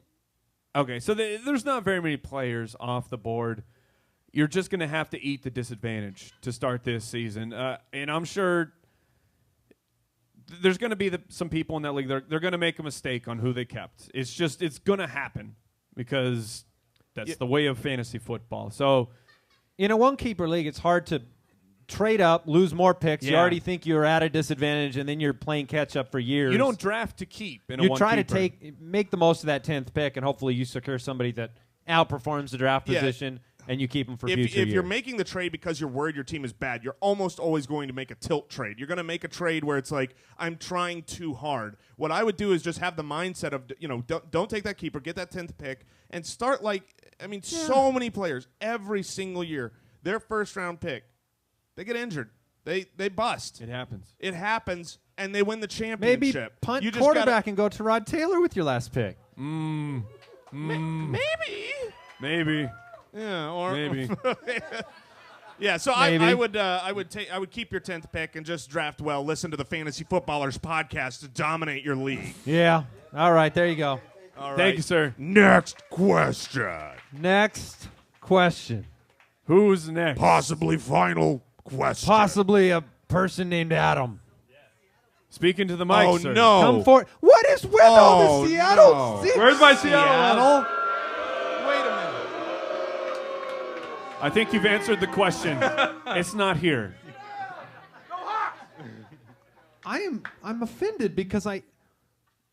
Okay, so there's not very many players off the board. You're just going to have to eat the disadvantage to start this season. And I'm sure there's going to be some people in that league, they're going to make a mistake on who they kept. It's going to happen because that's the way of fantasy football. So In a one-keeper league, it's hard to trade up, lose more picks. You Yeah. already think you're at a disadvantage, and then you're playing catch-up for years. you don't draft to keep in a You one try keeper. to make the most of that 10th pick, and hopefully you secure somebody that outperforms the draft Yeah. position, and you keep him for if future you're years. making the trade because you're worried your team is bad, you're almost always going to make a tilt trade. You're going to make a trade where it's like, I'm trying too hard. What I would do is just have the mindset of, don't take that keeper, get that 10th pick, and start so many players every single year, their first-round pick, they get injured. They bust. It happens. It happens, and they win the Maybe championship. punt You just quarterback and go to Rod Taylor with your last pick. Maybe. Maybe. Yeah, or Maybe. Yeah, so Maybe. I would keep your 10th pick and just draft well. Listen to the Fantasy Footballers podcast to dominate your league. Yeah. All right, there you go. All right. Thank you, sir. Next question. Next question. Who's next? Possibly final question. Possibly a person named Adam. Speaking to the mic, Oh, sir. no. Come forward. What is with all the Seattle? no. Where's my Seattle? Wait a minute. I think you've answered the question. It's not here. I'm offended because I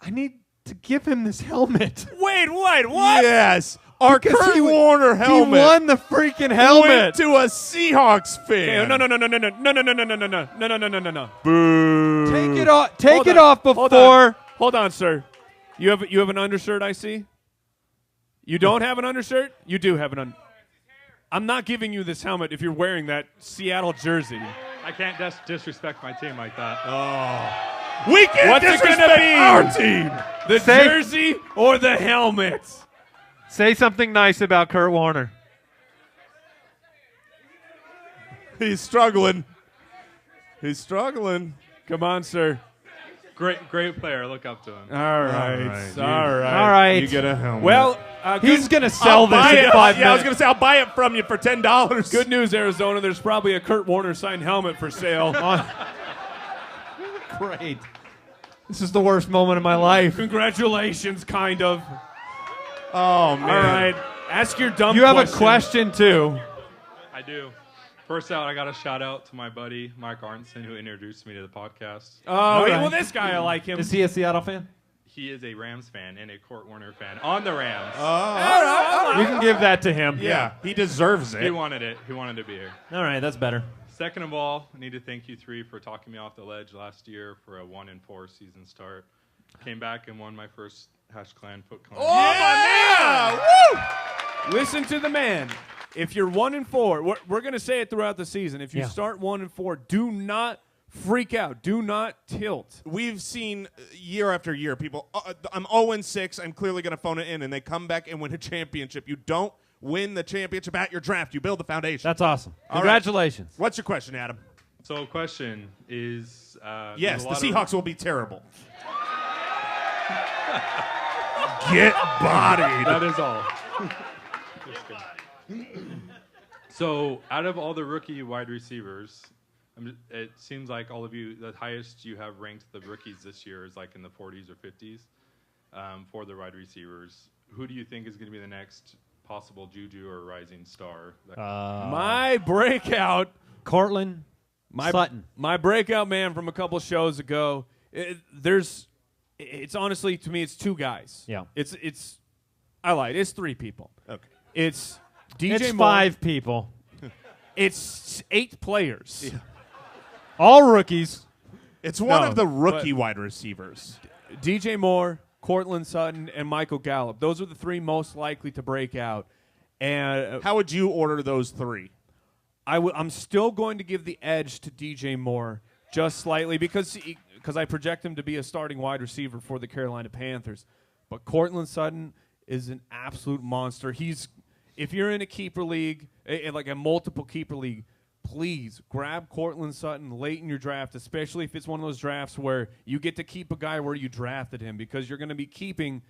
need to give him this helmet. Wait, what? Yes. Our Because Kurt he w- Warner helmet. He won the freaking Went helmet. to a Seahawks fan. No. Boo. Take it off. Take Hold it on. off before. Hold on, sir. You have an undershirt, I see? You don't have an undershirt? You do have an I'm not giving you this helmet if you're wearing that Seattle jersey. I can't disrespect my team like that. We can't What's it disrespect gonna be? our team. The jersey or the helmet? Say something nice about Kurt Warner. He's struggling. Come on, sir. Great player. Look up to him. All right. All right. You get a helmet. Well, He's going to sell I'll this buy in it. 5 Yeah, I was minutes. going to say I'll buy it from you for $10. good news, Arizona. There's probably a Kurt Warner signed helmet for sale. Great. This is the worst moment of my life. Congratulations, kind of. Oh man. All right. Ask your dumb You have question. a question, too. I do. First out, I got a shout out to my buddy Mike Arnson who introduced me to the podcast. Oh, right. well, this guy, I like him. Is he a Seattle fan? He is a Rams fan and a Kurt Warner fan on the Rams. You can give that to him. Yeah, he deserves He it. wanted it. He wanted to be here. All right, that's better. Second of all, I need to thank you three for talking me off the ledge last year for a 1-4 season start. Came back and won my first Hash Clan Foot Clan. Yeah! Woo! Listen to the man. If you're 1-4, we're going to say it throughout the season. If you start 1-4, do not freak out. Do not tilt. We've seen year after year people, I'm 0-6, I'm clearly going to phone it in, and they come back and win a championship. You don't win the championship at your draft. You build the foundation. That's awesome. All right. Congratulations. What's your question, Adam? So, question is... Yes, there's the a lot Seahawks will be terrible. Get bodied. That is all. So, out of all the rookie wide receivers, it seems like all of you, the highest you have ranked the rookies this year is like in the 40s or 50s for the wide receivers. Who do you think is going to be the next possible Juju or rising star? My breakout, Cortland Sutton. My breakout man from a couple shows ago. It's honestly, to me, it's two guys. Yeah. I lied. It's three people. Okay. It's DJ It's Moore. 5 people. It's 8 players. Yeah. All rookies. It's one No, of the rookie but- wide receivers. DJ Moore, Cortland Sutton, and Michael Gallup. Those are the 3 most likely to break out. And How would you order those 3? I'm still going to give the edge to DJ Moore just slightly because I project him to be a starting wide receiver for the Carolina Panthers. But Cortland Sutton is an absolute monster. If you're in a keeper league, like a multiple keeper league, please grab Cortland Sutton late in your draft, especially if it's one of those drafts where you get to keep a guy where you drafted him, because you're going to be keeping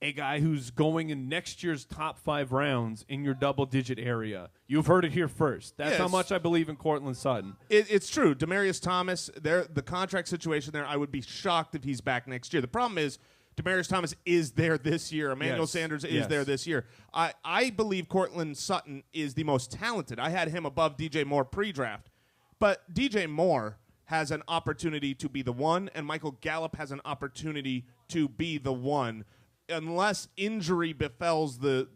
a guy who's going in next year's top 5 rounds in your double-digit area. You've heard it here first. That's how Yes. much I believe in Cortland Sutton. It's true. Demaryius Thomas, the contract situation there, I would be shocked if he's back next year. The problem is Demaryius Thomas is there this year. Emmanuel Sanders is there this year. I believe Cortland Sutton is the most talented. I had him above DJ Moore pre-draft. But DJ Moore has an opportunity to be the one, and Michael Gallup has an opportunity to be the one. unless injury befalls the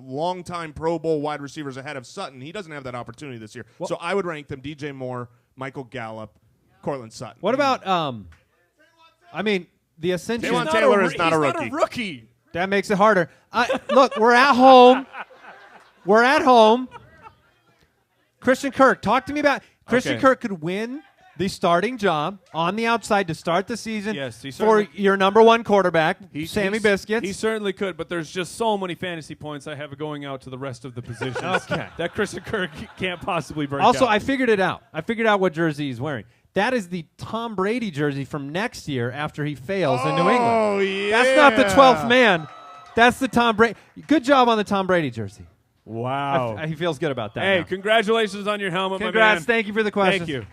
longtime Pro Bowl wide receivers ahead of Sutton, he doesn't have that opportunity this year. So I would rank them DJ Moore, Michael Gallup, Cortland Sutton. What about the Ascension? Taywan Taylor is not a rookie. Not a rookie. That makes it harder. Look, we're at home. We're at home. Christian Kirk, talk to me about Christian Kirk could win the starting job on the outside to start the season for your number one quarterback, Sammy Biscuits. He certainly could, but there's just so many fantasy points I have going out to the rest of the positions that Christian Kirk can't possibly break Also, out. I figured it out. I figured out what jersey he's wearing. That is the Tom Brady jersey from next year after he fails in New England. Oh, yeah. That's not the 12th man. That's the Tom Brady. Good job on the Tom Brady jersey. Wow. He feels good about that. Hey, now. congratulations on your helmet, Congrats. my man. Thank you for the question. Thank you.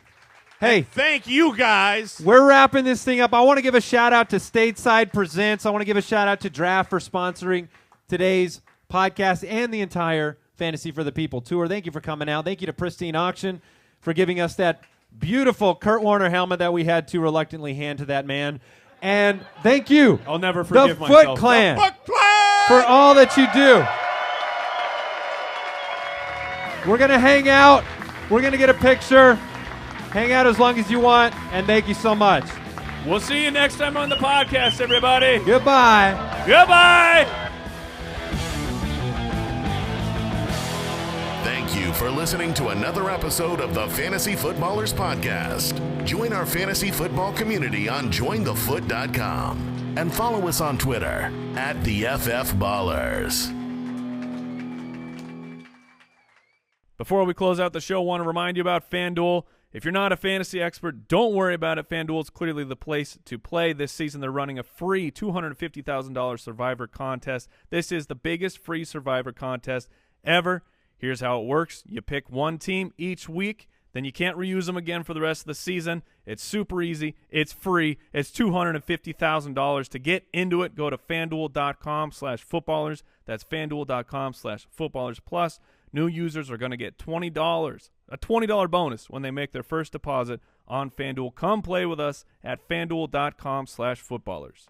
Hey, thank you, guys. We're wrapping this thing up. I want to give a shout-out to Stateside Presents. I want to give a shout-out to Draft for sponsoring today's podcast and the entire Fantasy for the People tour. Thank you for coming out. Thank you to Pristine Auction for giving us that beautiful Kurt Warner helmet that we had to reluctantly hand to that man. And thank you, I'll never forgive the myself. Foot Clan, The Foot Clan, for all that you do. We're going to hang out. We're going to get a picture. Hang out as long as you want, and thank you so much. We'll see you next time on the podcast, everybody. Goodbye. Goodbye. Thank you for listening to another episode of the Fantasy Footballers Podcast. Join our fantasy football community on jointhefoot.com and follow us on Twitter @TheFFBallers. Before we close out the show, I want to remind you about FanDuel. If you're not a fantasy expert, don't worry about it. FanDuel is clearly the place to play. This season, they're running a free $250,000 Survivor contest. This is the biggest free Survivor contest ever. Here's how it works. You pick one team each week, then you can't reuse them again for the rest of the season. It's super easy. It's free. It's $250,000. To get into it, go to FanDuel.com/footballers. That's FanDuel.com/footballers plus. New users are going to get $20, a $20 bonus when they make their first deposit on FanDuel. Come play with us at FanDuel.com/footballers.